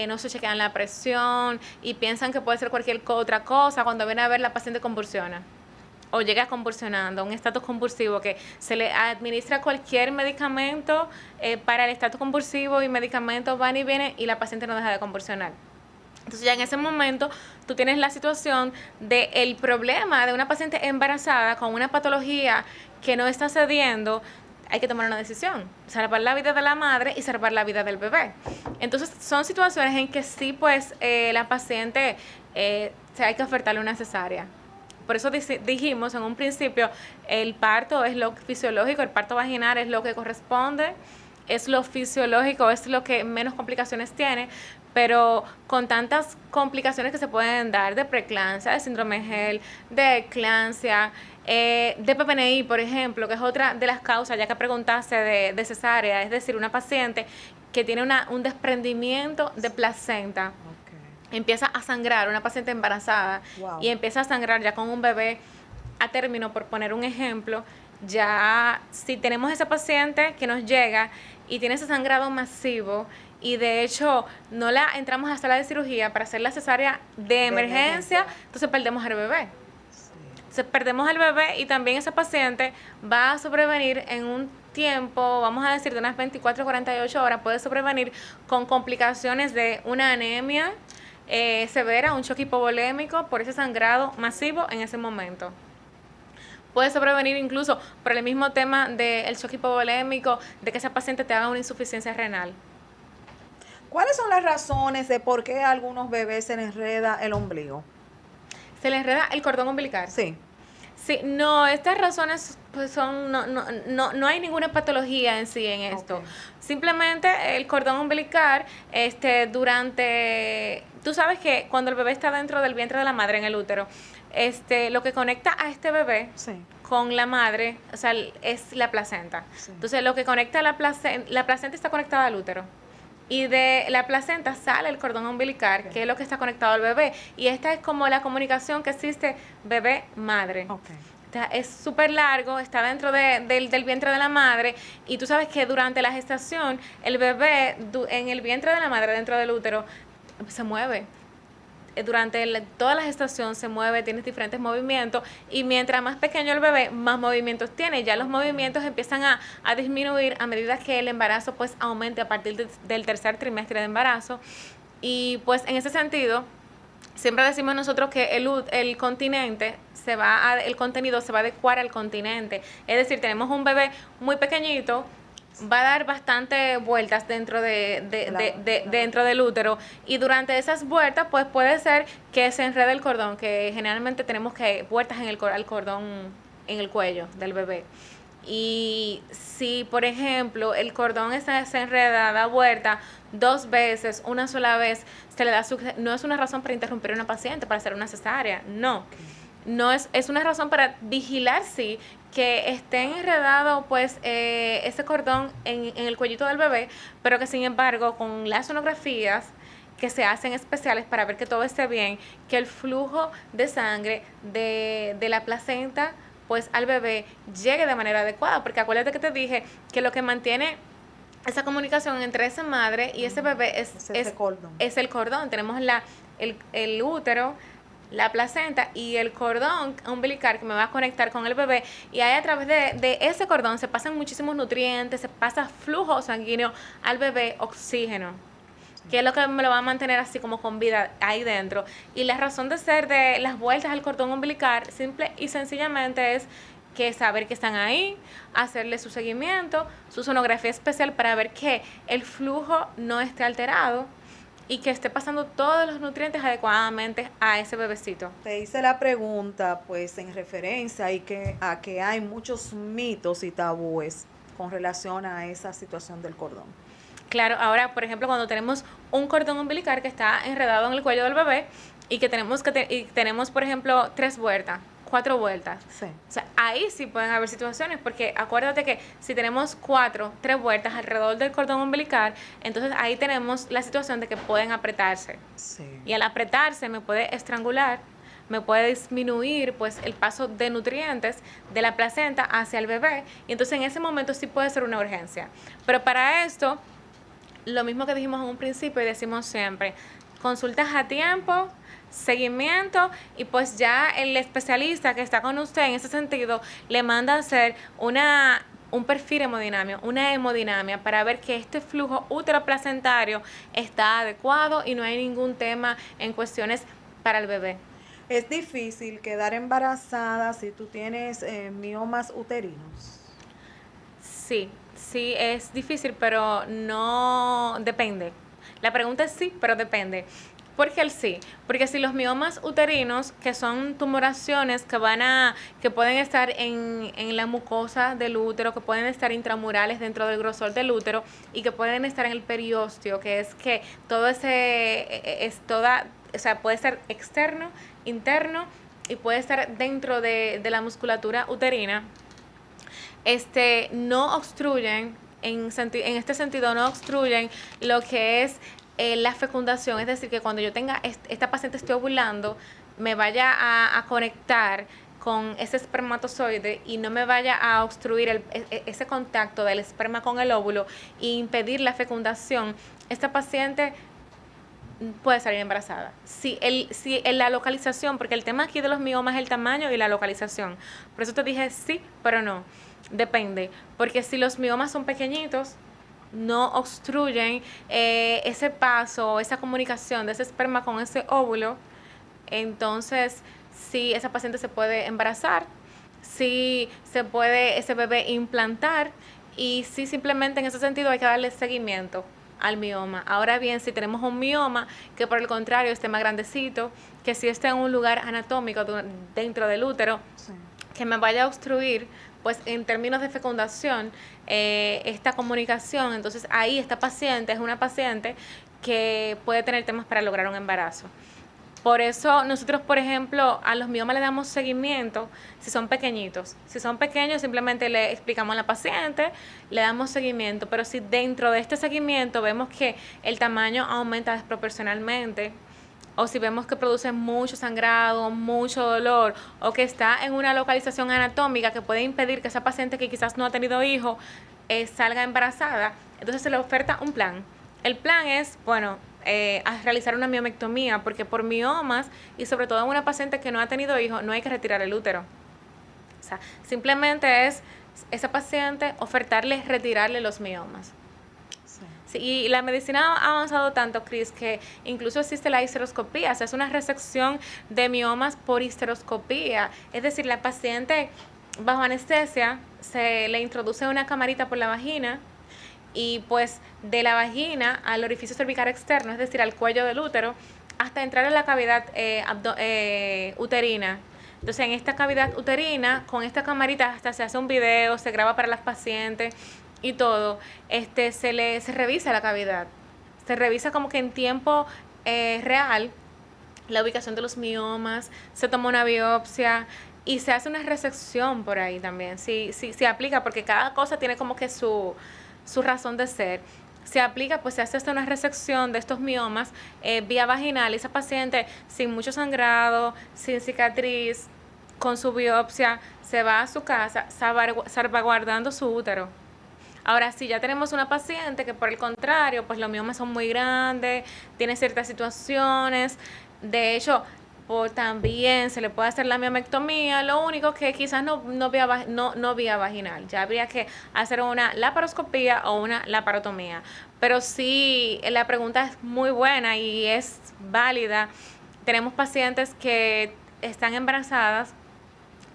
no se chequean la presión y piensan que puede ser cualquier otra cosa. Cuando viene a ver, la paciente convulsiona o llega convulsionando, un estatus convulsivo, que se le administra cualquier medicamento para el estatus convulsivo, y medicamentos van y vienen y la paciente no deja de convulsionar. Entonces ya en ese momento tú tienes la situación del problema de una paciente embarazada con una patología que no está cediendo. Hay que tomar una decisión, salvar la vida de la madre y salvar la vida del bebé. Entonces son situaciones en que sí, pues la paciente hay que ofertarle una cesárea. Por eso dijimos en un principio, el parto es lo fisiológico, el parto vaginal es lo que corresponde, es lo fisiológico, es lo que menos complicaciones tiene, pero con tantas complicaciones que se pueden dar de preeclampsia, de síndrome de Gel, de eclampsia, de PPNI, por ejemplo, que es otra de las causas, ya que preguntaste de cesárea, es decir, una paciente que tiene un desprendimiento de placenta. Empieza a sangrar, una paciente embarazada, y empieza a sangrar ya con un bebé a término, por poner un ejemplo. Ya si tenemos esa paciente que nos llega y tiene ese sangrado masivo, y de hecho no la entramos a sala de cirugía para hacer la cesárea de emergencia, entonces perdemos al bebé. Entonces perdemos al bebé, y también esa paciente va a sobrevenir en un tiempo, vamos a decir, de unas 24 a 48 horas, puede sobrevenir con complicaciones de una anemia severa, un choque hipovolémico por ese sangrado masivo en ese momento. Puede sobrevenir incluso por el mismo tema del choque hipovolémico, de que esa paciente te haga una insuficiencia renal. ¿Cuáles son las razones de por qué a algunos bebés se les enreda el ombligo? ¿Se les enreda el cordón umbilical? Sí. Sí, no, estas razones pues son, no hay ninguna patología en sí en esto. Okay. Simplemente el cordón umbilical, tú sabes que cuando el bebé está dentro del vientre de la madre, en el útero, lo que conecta a este bebé con la madre, o sea, es la placenta. Sí. Entonces, lo que conecta a la placenta está conectada al útero. Y de la placenta sale el cordón umbilical, que es lo que está conectado al bebé. Y esta es como la comunicación que existe bebé-madre. Es súper largo, está dentro del vientre de la madre, y tú sabes que durante la gestación, el bebé en el vientre de la madre, dentro del útero, se mueve. Durante toda la gestación se mueve, tiene diferentes movimientos, y mientras más pequeño el bebé, más movimientos tiene. Ya los movimientos empiezan a disminuir a medida que el embarazo pues aumente a partir del tercer trimestre de embarazo. Y pues en ese sentido, siempre decimos nosotros que el continente el contenido se va a adecuar al continente. Es decir, tenemos un bebé muy pequeñito, va a dar bastante vueltas dentro dentro del útero, y durante esas vueltas pues puede ser que se enrede el cordón, que generalmente tenemos que vueltas al cordón en el cuello del bebé. Y si, por ejemplo, el cordón se enreda, da vuelta 2 veces, una sola vez, se le da no es una razón para interrumpir a una paciente, para hacer una cesárea, no. No es una razón para vigilar, sí, que esté enredado pues ese cordón en el cuellito del bebé, pero que sin embargo con las sonografías que se hacen especiales para ver que todo esté bien, que el flujo de sangre de la placenta pues al bebé llegue de manera adecuada, porque acuérdate que te dije que lo que mantiene esa comunicación entre esa madre y ese bebé es el cordón. Tenemos el útero, la placenta y el cordón umbilical que me va a conectar con el bebé, y ahí a través de ese cordón se pasan muchísimos nutrientes, se pasa flujo sanguíneo al bebé, oxígeno, que es lo que me lo va a mantener así como con vida ahí dentro. Y la razón de ser de las vueltas al cordón umbilical, simple y sencillamente, es que saber que están ahí, hacerle su seguimiento, su sonografía especial para ver que el flujo no esté alterado y que esté pasando todos los nutrientes adecuadamente a ese bebecito. Te hice la pregunta pues en referencia a que hay muchos mitos y tabúes con relación a esa situación del cordón. Claro, ahora, por ejemplo, cuando tenemos un cordón umbilical que está enredado en el cuello del bebé y que tenemos, por ejemplo, 3 vueltas, 4 vueltas. Sí. O sea, ahí sí pueden haber situaciones, porque acuérdate que si tenemos 3 vueltas alrededor del cordón umbilical, entonces ahí tenemos la situación de que pueden apretarse. Sí. Y al apretarse me puede estrangular, me puede disminuir pues el paso de nutrientes de la placenta hacia el bebé, y entonces en ese momento sí puede ser una urgencia. Pero para esto, lo mismo que dijimos en un principio y decimos siempre, consultas a tiempo, seguimiento, y pues ya el especialista que está con usted en ese sentido le manda a hacer un perfil hemodinámico, una hemodinamia, para ver que este flujo útero-placentario está adecuado y no hay ningún tema en cuestiones para el bebé. ¿Es difícil quedar embarazada si tú tienes miomas uterinos? Sí, es difícil, pero no depende. La pregunta es sí, pero depende. ¿Por qué el sí? Porque si los miomas uterinos, que son tumoraciones que pueden estar en la mucosa del útero, que pueden estar intramurales dentro del grosor del útero y que pueden estar en el periósteo, que es que todo o sea, puede ser externo, interno, y puede estar dentro de la musculatura uterina, no obstruyen, en este sentido, no obstruyen lo que es la fecundación. Es decir, que cuando yo tenga esta paciente esté ovulando, me vaya a conectar con ese espermatozoide y no me vaya a obstruir ese contacto del esperma con el óvulo e impedir la fecundación. Esta paciente puede salir embarazada. Si la localización, porque el tema aquí de los miomas es el tamaño y la localización. Por eso te dije sí, pero no. Depende, porque si los miomas son pequeñitos, no obstruyen ese paso, esa comunicación de ese esperma con ese óvulo, entonces sí, esa paciente se puede embarazar, sí se puede ese bebé implantar, y sí, simplemente en ese sentido hay que darle seguimiento al mioma. Ahora bien, si tenemos un mioma que por el contrario esté más grandecito, que si esté en un lugar anatómico dentro del útero, sí, que me vaya a obstruir pues en términos de fecundación esta comunicación, entonces ahí esta paciente es una paciente que puede tener temas para lograr un embarazo. Por eso nosotros, por ejemplo, a los miomas le damos seguimiento si son pequeñitos. Si son pequeños, simplemente le explicamos a la paciente, le damos seguimiento. Pero si dentro de este seguimiento vemos que el tamaño aumenta desproporcionalmente, o si vemos que produce mucho sangrado, mucho dolor, o que está en una localización anatómica que puede impedir que esa paciente que quizás no ha tenido hijo salga embarazada, entonces se le oferta un plan. El plan es, a realizar una miomectomía, porque por miomas, y sobre todo en una paciente que no ha tenido hijo, no hay que retirar el útero. O sea, simplemente es esa paciente ofertarle retirarle los miomas. Sí, y la medicina ha avanzado tanto, Cris, que incluso existe la histeroscopía, o sea, es una resección de miomas por histeroscopía. Es decir, la paciente bajo anestesia se le introduce una camarita por la vagina, y pues de la vagina al orificio cervical externo, es decir, al cuello del útero, hasta entrar en la cavidad uterina, Entonces, en esta cavidad uterina, con esta camarita hasta se hace un video, se graba para las pacientes y todo, se revisa la cavidad. Se revisa como que en tiempo real la ubicación de los miomas, se toma una biopsia y se hace una resección por ahí también. Sí, sí, se aplica porque cada cosa tiene como que su razón de ser. Se aplica, pues se hace hasta una resección de estos miomas vía vaginal. Esa paciente sin mucho sangrado, sin cicatriz, con su biopsia, se va a su casa salvaguardando su útero. Ahora, si ya tenemos una paciente que por el contrario, pues los miomas son muy grandes, tiene ciertas situaciones, de hecho, también se le puede hacer la miomectomía, lo único que quizás no vía vaginal, ya habría que hacer una laparoscopía o una laparotomía. Pero sí, la pregunta es muy buena y es válida. Tenemos pacientes que están embarazadas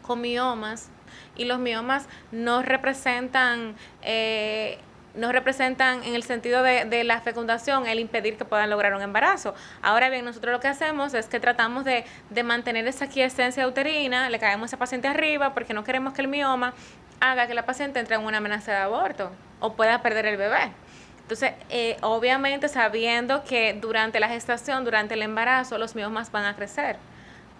con miomas y los miomas no representan en el sentido de la fecundación el impedir que puedan lograr un embarazo. Ahora bien, nosotros lo que hacemos es que tratamos de mantener esa quiescencia uterina, le caemos a esa paciente arriba porque no queremos que el mioma haga que la paciente entre en una amenaza de aborto o pueda perder el bebé. Entonces, obviamente sabiendo que durante la gestación, durante el embarazo, los miomas van a crecer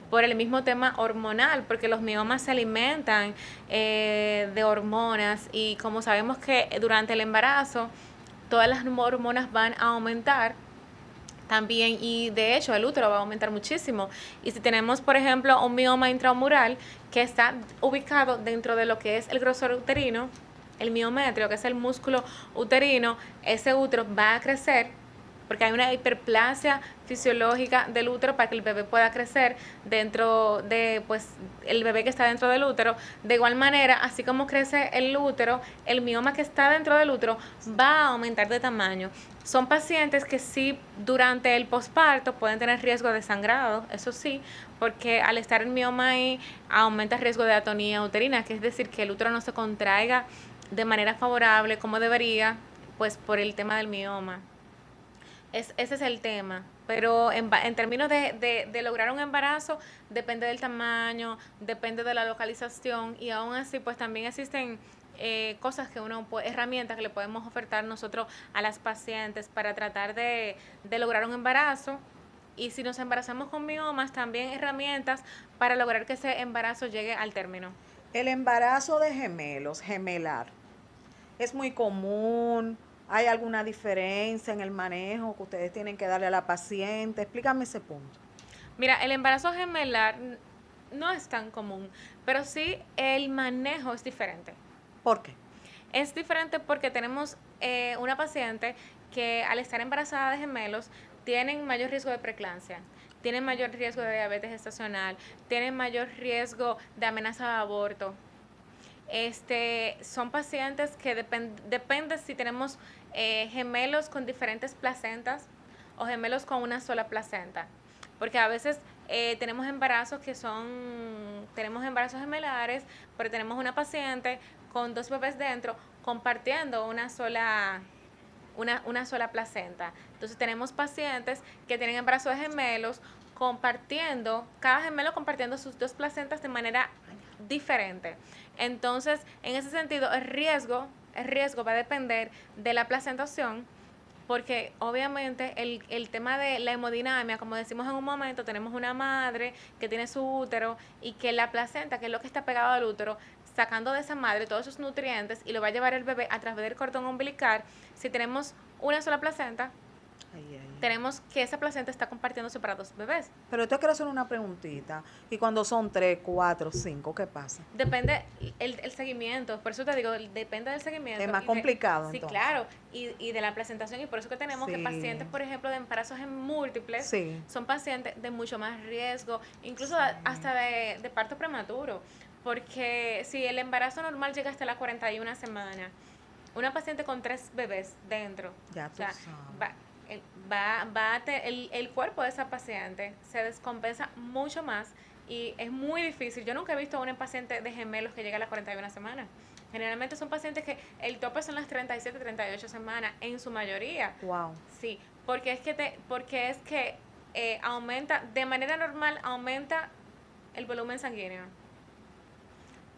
por el mismo tema hormonal, porque los miomas se alimentan de hormonas y como sabemos que durante el embarazo todas las hormonas van a aumentar también y de hecho el útero va a aumentar muchísimo. Y si tenemos, por ejemplo, un mioma intrahumeral que está ubicado dentro de lo que es el grosor uterino, el miometrio, que es el músculo uterino, ese útero va a crecer porque hay una hiperplasia fisiológica del útero para que el bebé pueda crecer dentro de, pues, el bebé que está dentro del útero. De igual manera, así como crece el útero, el mioma que está dentro del útero va a aumentar de tamaño. Son pacientes que sí, durante el posparto pueden tener riesgo de sangrado, eso sí, porque al estar el mioma ahí aumenta el riesgo de atonía uterina, que es decir, que el útero no se contraiga de manera favorable como debería, pues por el tema del mioma. Ese es el tema. Pero en términos de lograr un embarazo, depende del tamaño, depende de la localización y aún así, pues también existen cosas que herramientas que le podemos ofertar nosotros a las pacientes para tratar de lograr un embarazo. Y si nos embarazamos con miomas, también herramientas para lograr que ese embarazo llegue al término. El embarazo de gemelos, gemelar, es muy común. ¿Hay alguna diferencia en el manejo que ustedes tienen que darle a la paciente? Explícame ese punto. Mira, el embarazo gemelar no es tan común, pero sí el manejo es diferente. ¿Por qué? Es diferente porque tenemos una paciente que al estar embarazada de gemelos tienen mayor riesgo de preeclampsia, tienen mayor riesgo de diabetes gestacional, tienen mayor riesgo de amenaza de aborto. Son pacientes que depende si tenemos gemelos con diferentes placentas o gemelos con una sola placenta. Porque a veces tenemos embarazos tenemos embarazos gemelares, pero tenemos una paciente con dos bebés dentro compartiendo una sola placenta. Entonces tenemos pacientes que tienen embarazos de gemelos cada gemelo compartiendo sus dos placentas de manera diferente. Entonces, en ese sentido, el riesgo va a depender de la placentación, porque obviamente el tema de la hemodinamia, como decimos en un momento, tenemos una madre que tiene su útero y que la placenta, que es lo que está pegado al útero, sacando de esa madre todos esos nutrientes y lo va a llevar el bebé a través del cordón umbilical. Si tenemos una sola placenta, tenemos que esa placenta está compartiéndose para dos bebés. Pero yo te quiero hacer una preguntita. ¿Y cuando son 3, 4, 5, qué pasa? Depende el seguimiento, por eso te digo, depende del seguimiento. Es más complicado, sí, entonces. claro, y de la presentación, y por eso que tenemos que pacientes, por ejemplo, de embarazos en múltiples, son pacientes de mucho más riesgo, incluso hasta de parto prematuro, porque si el embarazo normal llega hasta las 41 semanas, una paciente con 3 bebés dentro, ya tú sabes. El cuerpo de esa paciente se descompensa mucho más y es muy difícil. Yo nunca he visto a una paciente de gemelos que llegue a las 41 semanas. Generalmente son pacientes que el tope son las 37, 38 semanas en su mayoría. Wow. Sí, porque es que aumenta, de manera normal aumenta el volumen sanguíneo,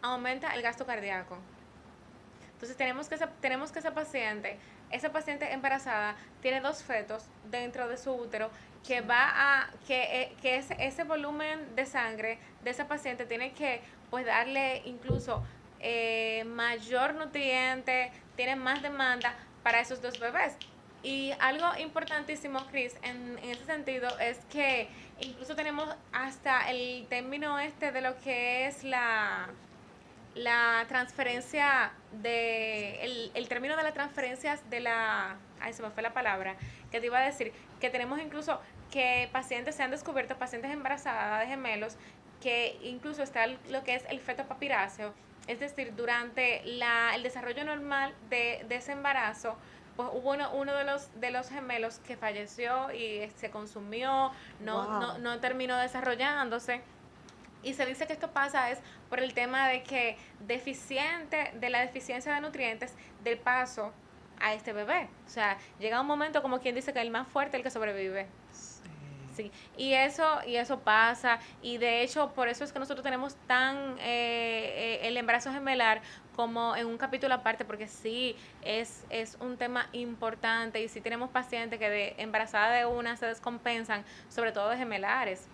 aumenta el gasto cardíaco. Entonces tenemos que esa paciente embarazada tiene 2 fetos dentro de su útero que ese volumen de sangre de esa paciente tiene que pues darle incluso mayor nutriente, tiene más demanda para esos 2 bebés. Y algo importantísimo, Cris, en ese sentido es que incluso tenemos hasta el término de lo que es la transferencia el término de las transferencias ay, se me fue la palabra, que te iba a decir, que tenemos incluso que pacientes se han descubierto, pacientes embarazadas de gemelos, que incluso está lo que es el feto papiráceo, es decir, durante el desarrollo normal de ese embarazo, pues hubo uno de los gemelos que falleció y se consumió, no terminó desarrollándose. Y se dice que esto pasa es por el tema de la deficiencia de nutrientes del paso a este bebé. O sea, llega un momento como quien dice que el más fuerte es el que sobrevive. Sí, y eso pasa, y de hecho por eso es que nosotros tenemos el embarazo gemelar como en un capítulo aparte, porque sí es un tema importante, y sí tenemos pacientes que embarazadas de una se descompensan, sobre todo de gemelares,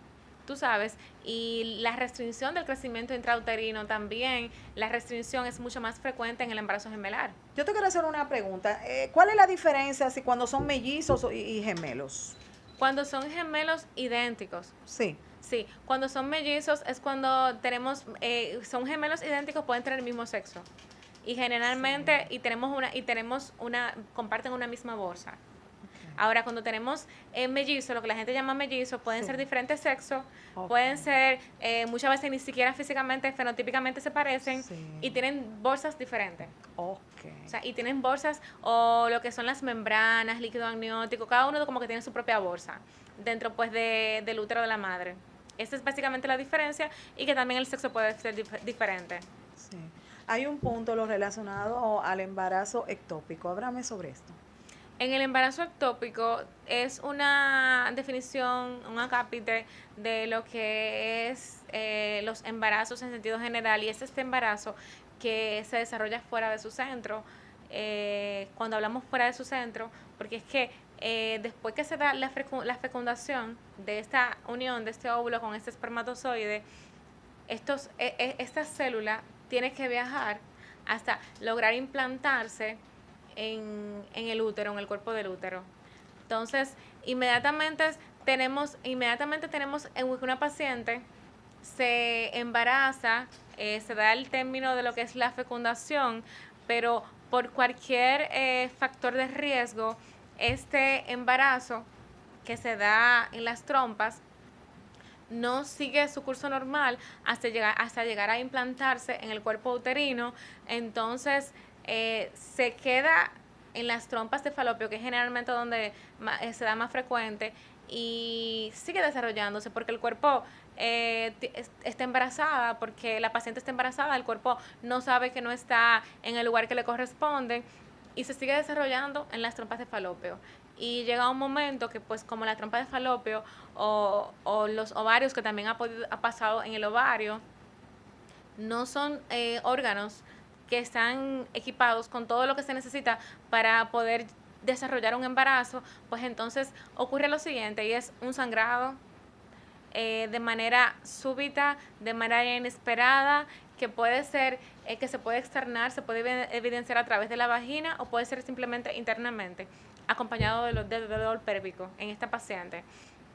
tú sabes, y la restricción del crecimiento intrauterino también, la restricción es mucho más frecuente en el embarazo gemelar. Yo te quiero hacer una pregunta. ¿Cuál es la diferencia si cuando son mellizos y gemelos? Cuando son gemelos idénticos. Sí. Sí, cuando son mellizos es cuando son gemelos idénticos, pueden tener el mismo sexo. Y generalmente, sí. Comparten una misma bolsa. Okay. Ahora, cuando tenemos mellizos, lo que la gente llama mellizos, pueden ser diferentes sexos, pueden ser, muchas veces ni siquiera físicamente, fenotípicamente se parecen, y tienen bolsas diferentes. O sea, y tienen bolsas, o lo que son las membranas, líquido amniótico, cada uno como que tiene su propia bolsa dentro pues del útero de la madre. Esa es básicamente la diferencia, y que también el sexo puede ser diferente. Sí. Hay un punto lo relacionado al embarazo ectópico. Háblame sobre esto. En el embarazo ectópico es una definición, un acápite de lo que es los embarazos en sentido general, y es este embarazo que se desarrolla fuera de su centro. Cuando hablamos fuera de su centro, porque es que después que se da la fecundación de esta unión, de este óvulo con este espermatozoide, esta célula tiene que viajar hasta lograr implantarse en el útero, en el cuerpo del útero. Entonces, inmediatamente tenemos en una paciente se embaraza, se da el término de lo que es la fecundación, pero por cualquier factor de riesgo, este embarazo que se da en las trompas no sigue su curso normal hasta llegar a implantarse en el cuerpo uterino. Entonces se queda en las trompas de falopio, que es generalmente donde se da más frecuente, y sigue desarrollándose porque el cuerpo está embarazada, porque la paciente está embarazada, el cuerpo no sabe que no está en el lugar que le corresponde, y se sigue desarrollando en las trompas de falopio. Y llega un momento que, pues, como la trompa de falopio o los ovarios, que también ha pasado en el ovario, no son órganos que están equipados con todo lo que se necesita para poder desarrollar un embarazo, pues entonces ocurre lo siguiente, y es un sangrado de manera súbita, de manera inesperada, que puede ser, que se puede externar, se puede evidenciar a través de la vagina, o puede ser simplemente internamente, acompañado de dolor pélvico en esta paciente.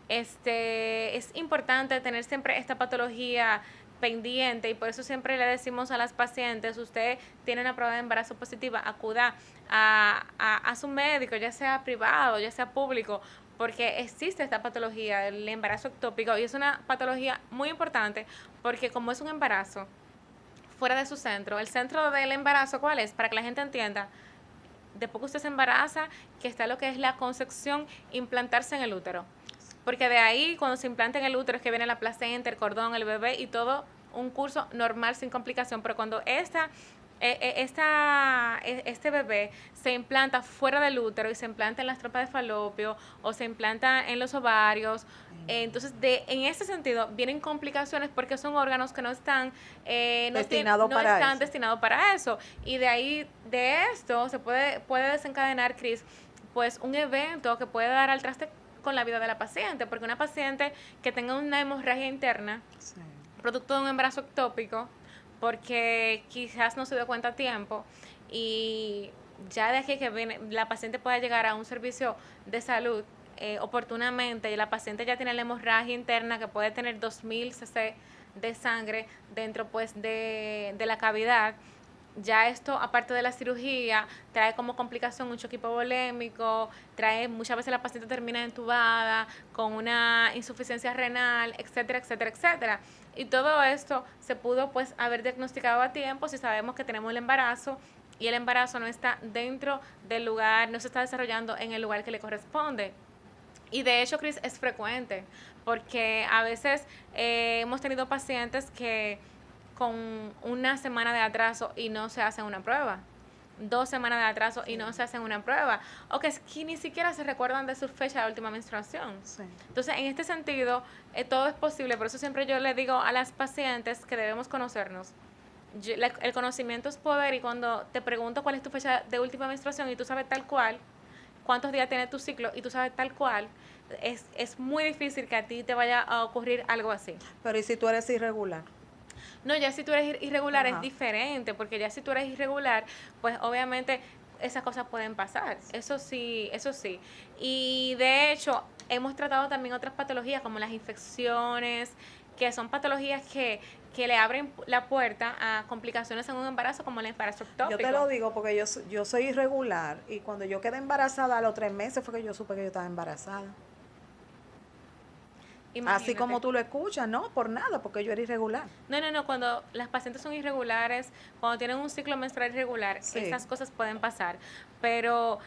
Es importante tener siempre esta patología pendiente, y por eso siempre le decimos a las pacientes: usted tiene una prueba de embarazo positiva, acuda a su médico, ya sea privado, ya sea público, porque existe esta patología, el embarazo ectópico, y es una patología muy importante porque como es un embarazo fuera de su centro, el centro del embarazo, ¿cuál es? Para que la gente entienda, después que usted se embaraza, que está lo que es la concepción, implantarse en el útero. Porque de ahí, cuando se implanta en el útero, es que viene la placenta, el cordón, el bebé y todo un curso normal sin complicación. Pero cuando esta este bebé se implanta fuera del útero y se implanta en las trompas de falopio o se implanta en los ovarios. Entonces, en ese sentido, vienen complicaciones porque son órganos que no están, Destinado para están eso. destinados para eso. Y de ahí, de esto, puede desencadenar, Cris, pues un evento que puede dar al traste con la vida de la paciente, porque una paciente que tenga una hemorragia interna, Sí. producto de un embarazo ectópico, porque quizás no se dio cuenta a tiempo y ya de aquí que viene, la paciente pueda llegar a un servicio de salud oportunamente y la paciente ya tiene la hemorragia interna que puede tener 2000 cc de sangre dentro pues de la cavidad. Ya esto, aparte de la cirugía, trae como complicación un choque hipovolémico, trae, muchas veces la paciente termina entubada, con una insuficiencia renal, etcétera, etcétera, etcétera. Y todo esto se pudo pues haber diagnosticado a tiempo si sabemos que tenemos el embarazo y el embarazo no está dentro del lugar, no se está desarrollando en el lugar que le corresponde. Y de hecho, Cris, es frecuente, porque a veces hemos tenido pacientes que con una semana de atraso y no se hacen una prueba, 2 semanas de atraso y no se hacen una prueba, o que ni siquiera se recuerdan de su fecha de última menstruación. Sí. Entonces, en este sentido, todo es posible, por eso siempre yo le digo a las pacientes que debemos conocernos. El conocimiento es poder y cuando te pregunto cuál es tu fecha de última menstruación y tú sabes tal cual, cuántos días tiene tu ciclo y tú sabes tal cual, es muy difícil que a ti te vaya a ocurrir algo así. Pero ¿y si tú eres irregular? No, ya si tú eres irregular es Ajá. diferente, porque ya si tú eres irregular, pues obviamente esas cosas pueden pasar, eso sí, eso sí. Y de hecho, hemos tratado también otras patologías como las infecciones, que son patologías que le abren la puerta a complicaciones en un embarazo como el embarazo ectópico. Yo te lo digo porque yo soy irregular y cuando yo quedé embarazada a los 3 meses fue que yo supe que yo estaba embarazada. Imagínate. Así como tú lo escuchas, no, por nada, porque yo era irregular. No, cuando las pacientes son irregulares, cuando tienen un ciclo menstrual irregular, Sí. estas cosas pueden pasar. Pero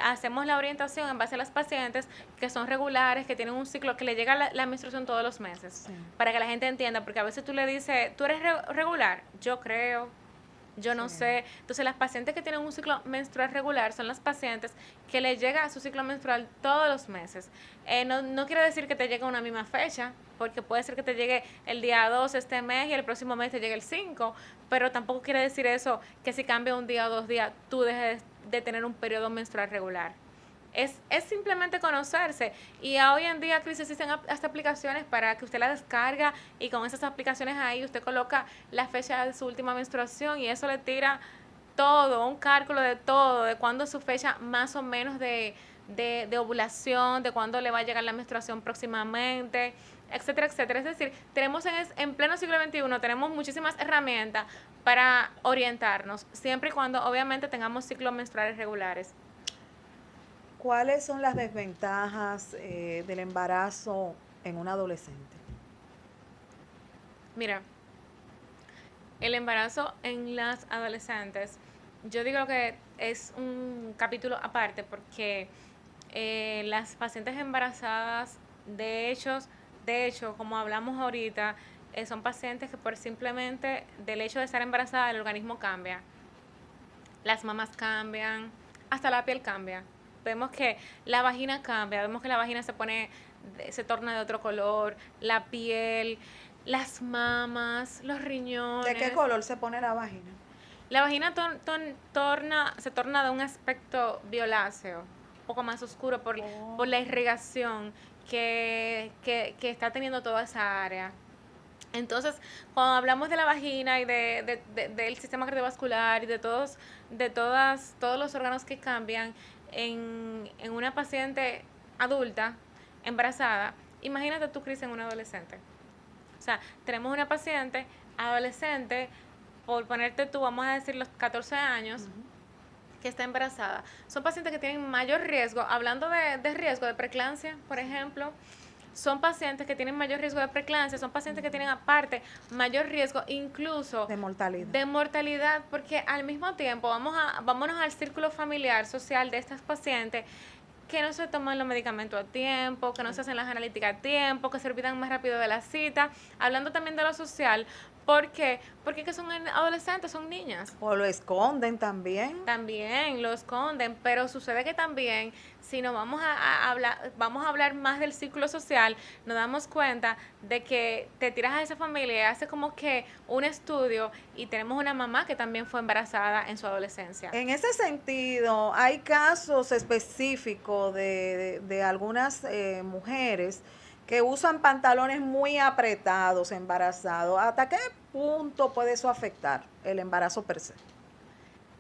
hacemos la orientación en base a las pacientes que son regulares, que tienen un ciclo, que le llega la menstruación todos los meses, Sí. para que la gente entienda, porque a veces tú le dices, ¿tú eres regular? Yo creo. Yo no Sí. sé. Entonces, las pacientes que tienen un ciclo menstrual regular son las pacientes que les llega su ciclo menstrual todos los meses. No quiere decir que te llegue a una misma fecha, porque puede ser que te llegue el día 2 este mes y el próximo mes te llegue el 5, pero tampoco quiere decir eso que si cambia un día o 2 días, tú dejes de tener un periodo menstrual regular. Es simplemente conocerse. Y hoy en día, Cris, existen hasta aplicaciones para que usted la descarga y con esas aplicaciones ahí usted coloca la fecha de su última menstruación y eso le tira todo, un cálculo de todo, de cuándo es su fecha más o menos de ovulación, de cuándo le va a llegar la menstruación próximamente, etcétera, etcétera. Es decir, tenemos en pleno siglo XXI, tenemos muchísimas herramientas para orientarnos, siempre y cuando obviamente tengamos ciclos menstruales regulares. ¿Cuáles son las desventajas del embarazo en un adolescente? Mira, el embarazo en las adolescentes, yo digo que es un capítulo aparte porque las pacientes embarazadas, de hecho, como hablamos ahorita, son pacientes que por simplemente del hecho de estar embarazada el organismo cambia. Las mamas cambian, hasta la piel cambia. Vemos que la vagina cambia, vemos que la vagina se torna de otro color, la piel, las mamas, los riñones. ¿De qué color se pone la vagina? La vagina se torna de un aspecto violáceo, un poco más oscuro por la irrigación que está teniendo toda esa área. Entonces, cuando hablamos de la vagina y del sistema cardiovascular y todos los órganos que cambian en una paciente adulta, embarazada, imagínate tú, Cris, en una adolescente. O sea, tenemos una paciente adolescente, por ponerte tú, vamos a decir los 14 años, que está embarazada. Son pacientes que tienen mayor riesgo, hablando de riesgo de preeclampsia, por ejemplo, son pacientes que tienen mayor riesgo de preeclampsia, son pacientes que tienen aparte mayor riesgo incluso de mortalidad, porque al mismo tiempo vámonos al círculo familiar, social de estas pacientes que no se toman los medicamentos a tiempo, que no se hacen las analíticas a tiempo, que se olvidan más rápido de la cita. Hablando también de lo social, ¿Por qué? Porque que son adolescentes, son niñas. O lo esconden también. También lo esconden, pero sucede que también, si nos vamos a hablar más del círculo social, nos damos cuenta de que te tiras a esa familia y hace como que un estudio y tenemos una mamá que también fue embarazada en su adolescencia. En ese sentido, hay casos específicos de algunas mujeres que usan pantalones muy apretados, embarazados. ¿Hasta qué punto puede eso afectar el embarazo per se?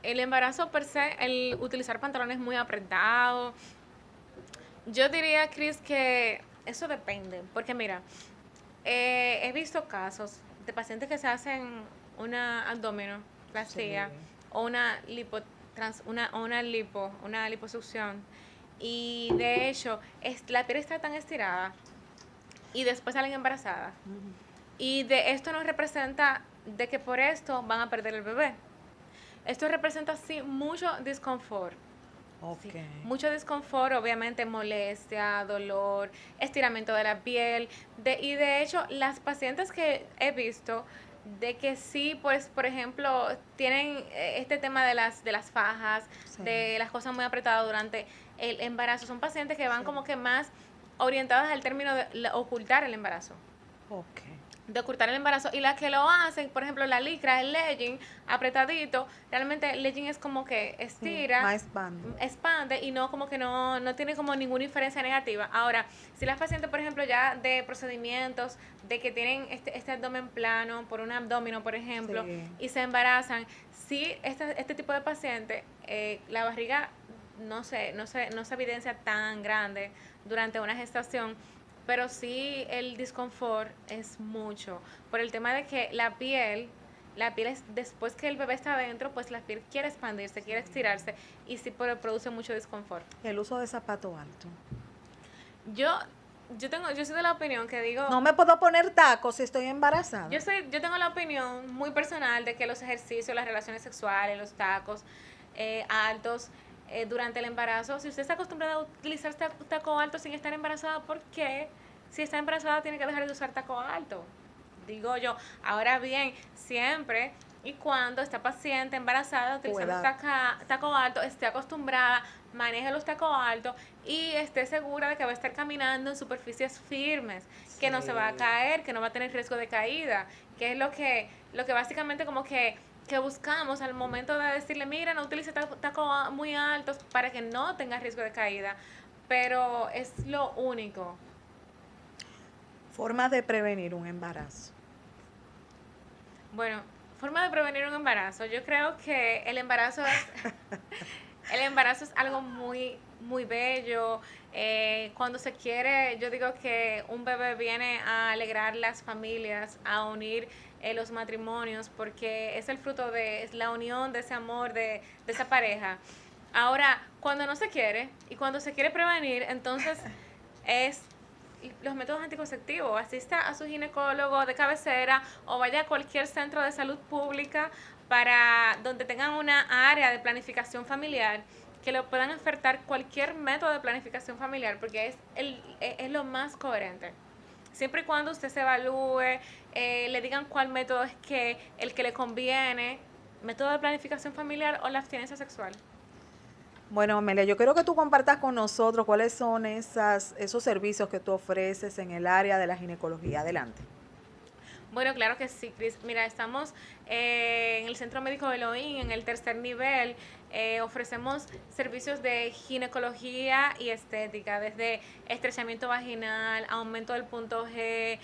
El embarazo per se, el utilizar pantalones muy apretados, yo diría, Chris, que eso depende, porque mira, he visto casos de pacientes que se hacen una abdominoplastia Sí. o una liposucción y de hecho la piel está tan estirada y después salen embarazadas. Y de esto nos representa de que por esto van a perder el bebé. Esto representa sí mucho disconfort. Ok. Sí, mucho disconfort, obviamente molestia, dolor, estiramiento de la piel. Y de hecho, las pacientes que he visto de que sí, pues, por ejemplo, tienen este tema de las fajas, Sí. de las cosas muy apretadas durante el embarazo, son pacientes que van Sí. como que más orientadas al término de ocultar el embarazo, Ok. de ocultar el embarazo. Y las que lo hacen, por ejemplo, la licra, el legging, apretadito, realmente el legging es como que Sí, estira, más bando. expande y no como que no tiene como ninguna inferencia negativa. Ahora, si las pacientes, por ejemplo, ya de procedimientos, de que tienen este abdomen plano, por un abdomen, por ejemplo, Sí. y se embarazan, sí, este tipo de paciente, la barriga no se evidencia tan grande durante una gestación, pero sí el disconfort es mucho por el tema de que la piel es, después que el bebé está adentro, pues la piel quiere expandirse, quiere estirarse y sí produce mucho disconfort. El uso de zapato alto. Yo, yo soy de la opinión que digo, No me puedo poner tacos si estoy embarazada. yo tengo la opinión muy personal de que los ejercicios, las relaciones sexuales, los tacos altos durante el embarazo, si usted está acostumbrada a utilizar taco alto sin estar embarazada, ¿por qué? Si está embarazada tiene que dejar de usar taco alto. Digo yo, ahora bien, siempre y cuando esta paciente embarazada utilizando taco alto, esté acostumbrada, maneje los tacos altos y esté segura de que va a estar caminando en superficies firmes, Sí. que no se va a caer, que no va a tener riesgo de caída, que es lo que básicamente como que buscamos al momento de decirle, mira, no utilice tacos muy altos para que no tenga riesgo de caída, pero es lo único. Formas de prevenir un embarazo. Bueno, forma de prevenir un embarazo. Yo creo que el embarazo es algo muy, muy bello. Cuando se quiere, yo digo que un bebé viene a alegrar las familias, a unir los matrimonios, porque es el fruto es la unión de ese amor, de esa pareja. Ahora, cuando no se quiere y cuando se quiere prevenir, entonces es los métodos anticonceptivos, asista a su ginecólogo de cabecera o vaya a cualquier centro de salud pública para donde tengan una área de planificación familiar que le puedan ofertar cualquier método de planificación familiar porque es lo más coherente. Siempre y cuando usted se evalúe, le digan cuál método es el que le conviene, método de planificación familiar o la abstinencia sexual. Bueno, Amelia, yo quiero que tú compartas con nosotros cuáles son esos servicios que tú ofreces en el área de la ginecología. Adelante. Bueno, claro que sí, Cris. Mira, estamos en el Centro Médico de Elohim, en el tercer nivel. Ofrecemos servicios de ginecología y estética, desde estrechamiento vaginal, aumento del punto G.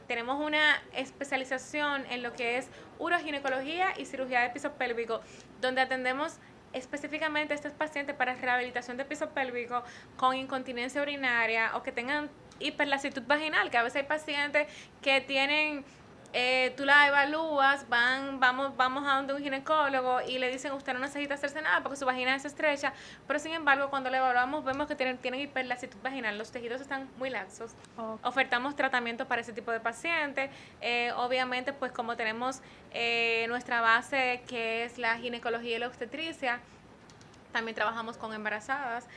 Tenemos una especialización en lo que es uroginecología y cirugía de piso pélvico, donde atendemos específicamente a estos pacientes para rehabilitación de piso pélvico con incontinencia urinaria o que tengan hiperlasitud vaginal, que a veces hay pacientes que tienen, tú la evalúas, vamos a donde un ginecólogo y le dicen, usted no necesita hacerse nada porque su vagina es estrecha, pero sin embargo cuando la evaluamos vemos que tienen hiperlasitud vaginal, los tejidos están muy laxos. Okay. Ofertamos tratamiento para ese tipo de pacientes. Obviamente, pues como tenemos nuestra base que es la ginecología y la obstetricia, también trabajamos con embarazadas,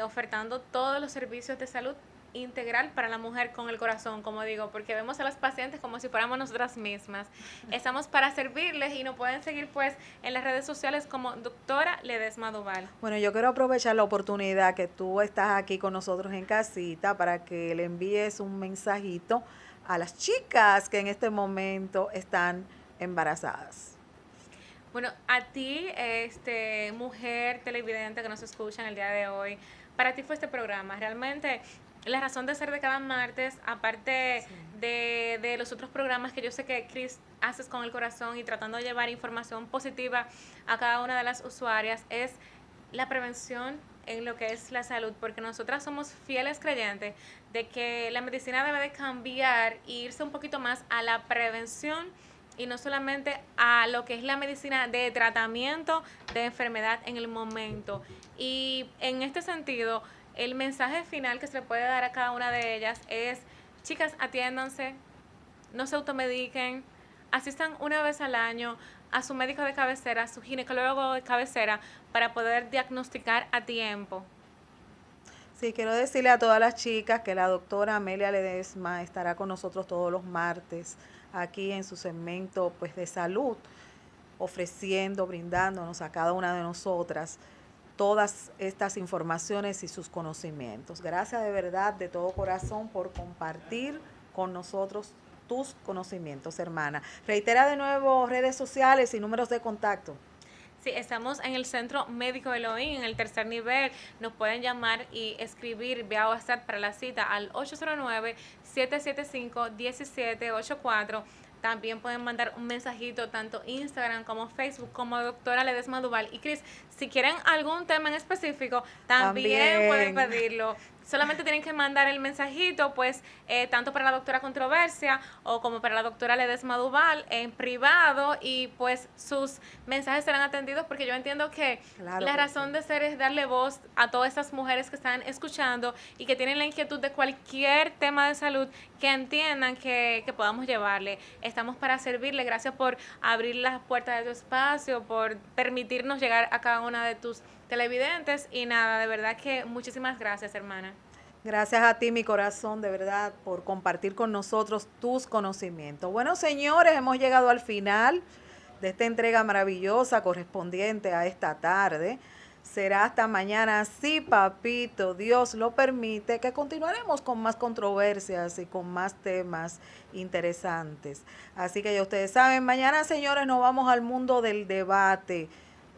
ofertando todos los servicios de salud integral para la mujer con el corazón, como digo, porque vemos a las pacientes como si fuéramos nosotras mismas. Estamos para servirles y nos pueden seguir pues en las redes sociales como doctora Ledesma Duval. Bueno, yo quiero aprovechar la oportunidad que tú estás aquí con nosotros en casita para que le envíes un mensajito a las chicas que en este momento están embarazadas. Bueno, a ti, mujer televidente que nos escucha en el día de hoy, para ti fue este programa. Realmente, la razón de ser de cada martes, aparte de los otros programas que yo sé que Cris haces con el corazón y tratando de llevar información positiva a cada una de las usuarias, es la prevención en lo que es la salud, porque nosotras somos fieles creyentes de que la medicina debe de cambiar e irse un poquito más a la prevención y no solamente a lo que es la medicina de tratamiento de enfermedad en el momento. Y en este sentido, el mensaje final que se le puede dar a cada una de ellas es, chicas, atiéndanse, no se automediquen, asistan una vez al año a su médico de cabecera, a su ginecólogo de cabecera, para poder diagnosticar a tiempo. Sí, quiero decirle a todas las chicas que la doctora Amelia Ledesma estará con nosotros todos los martes aquí en su segmento pues de salud, ofreciendo, brindándonos a cada una de nosotras todas estas informaciones y sus conocimientos. Gracias de verdad, de todo corazón, por compartir con nosotros tus conocimientos, hermana. Reitera de nuevo redes sociales y números de contacto. Sí, estamos en el Centro Médico Elohim, en el tercer nivel. Nos pueden llamar y escribir vía WhatsApp para la cita al 809-775-1784. También pueden mandar un mensajito tanto Instagram como Facebook como doctora Ledesma Duval. Y Cris, si quieren algún tema en específico, también pueden pedirlo. Solamente tienen que mandar el mensajito, pues, tanto para la doctora Controversia o como para la doctora Ledesma Duval en privado, y pues sus mensajes serán atendidos, porque yo entiendo que la razón de ser es darle voz a todas estas mujeres que están escuchando y que tienen la inquietud de cualquier tema de salud, que entiendan que podamos llevarle. Estamos para servirle. Gracias por abrir las puertas de tu espacio, por permitirnos llegar a cada una de tus televidentes, y nada, de verdad que muchísimas gracias, hermana. Gracias a ti, mi corazón, de verdad, por compartir con nosotros tus conocimientos. Bueno, señores, hemos llegado al final de esta entrega maravillosa correspondiente a esta tarde. Será hasta mañana, si papito Dios lo permite, que continuaremos con más controversias y con más temas interesantes. Así que ya ustedes saben, mañana, señores, nos vamos al mundo del debate.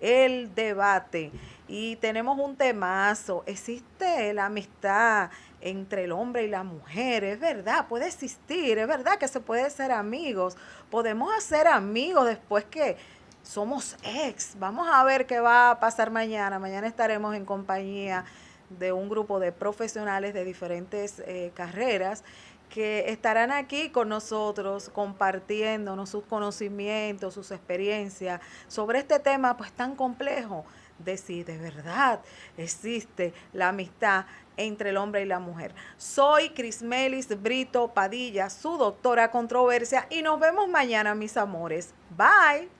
El debate. Y tenemos un temazo. ¿Existe la amistad entre el hombre y la mujer? Es verdad, puede existir. Es verdad que se puede ser amigos. Podemos hacer amigos después que somos ex. Vamos a ver qué va a pasar mañana. Mañana estaremos en compañía de un grupo de profesionales de diferentes carreras que estarán aquí con nosotros compartiéndonos sus conocimientos, sus experiencias sobre este tema pues tan complejo de si de verdad existe la amistad entre el hombre y la mujer. Soy Crismelis Brito Padilla, su doctora Controversia, y nos vemos mañana, mis amores. Bye.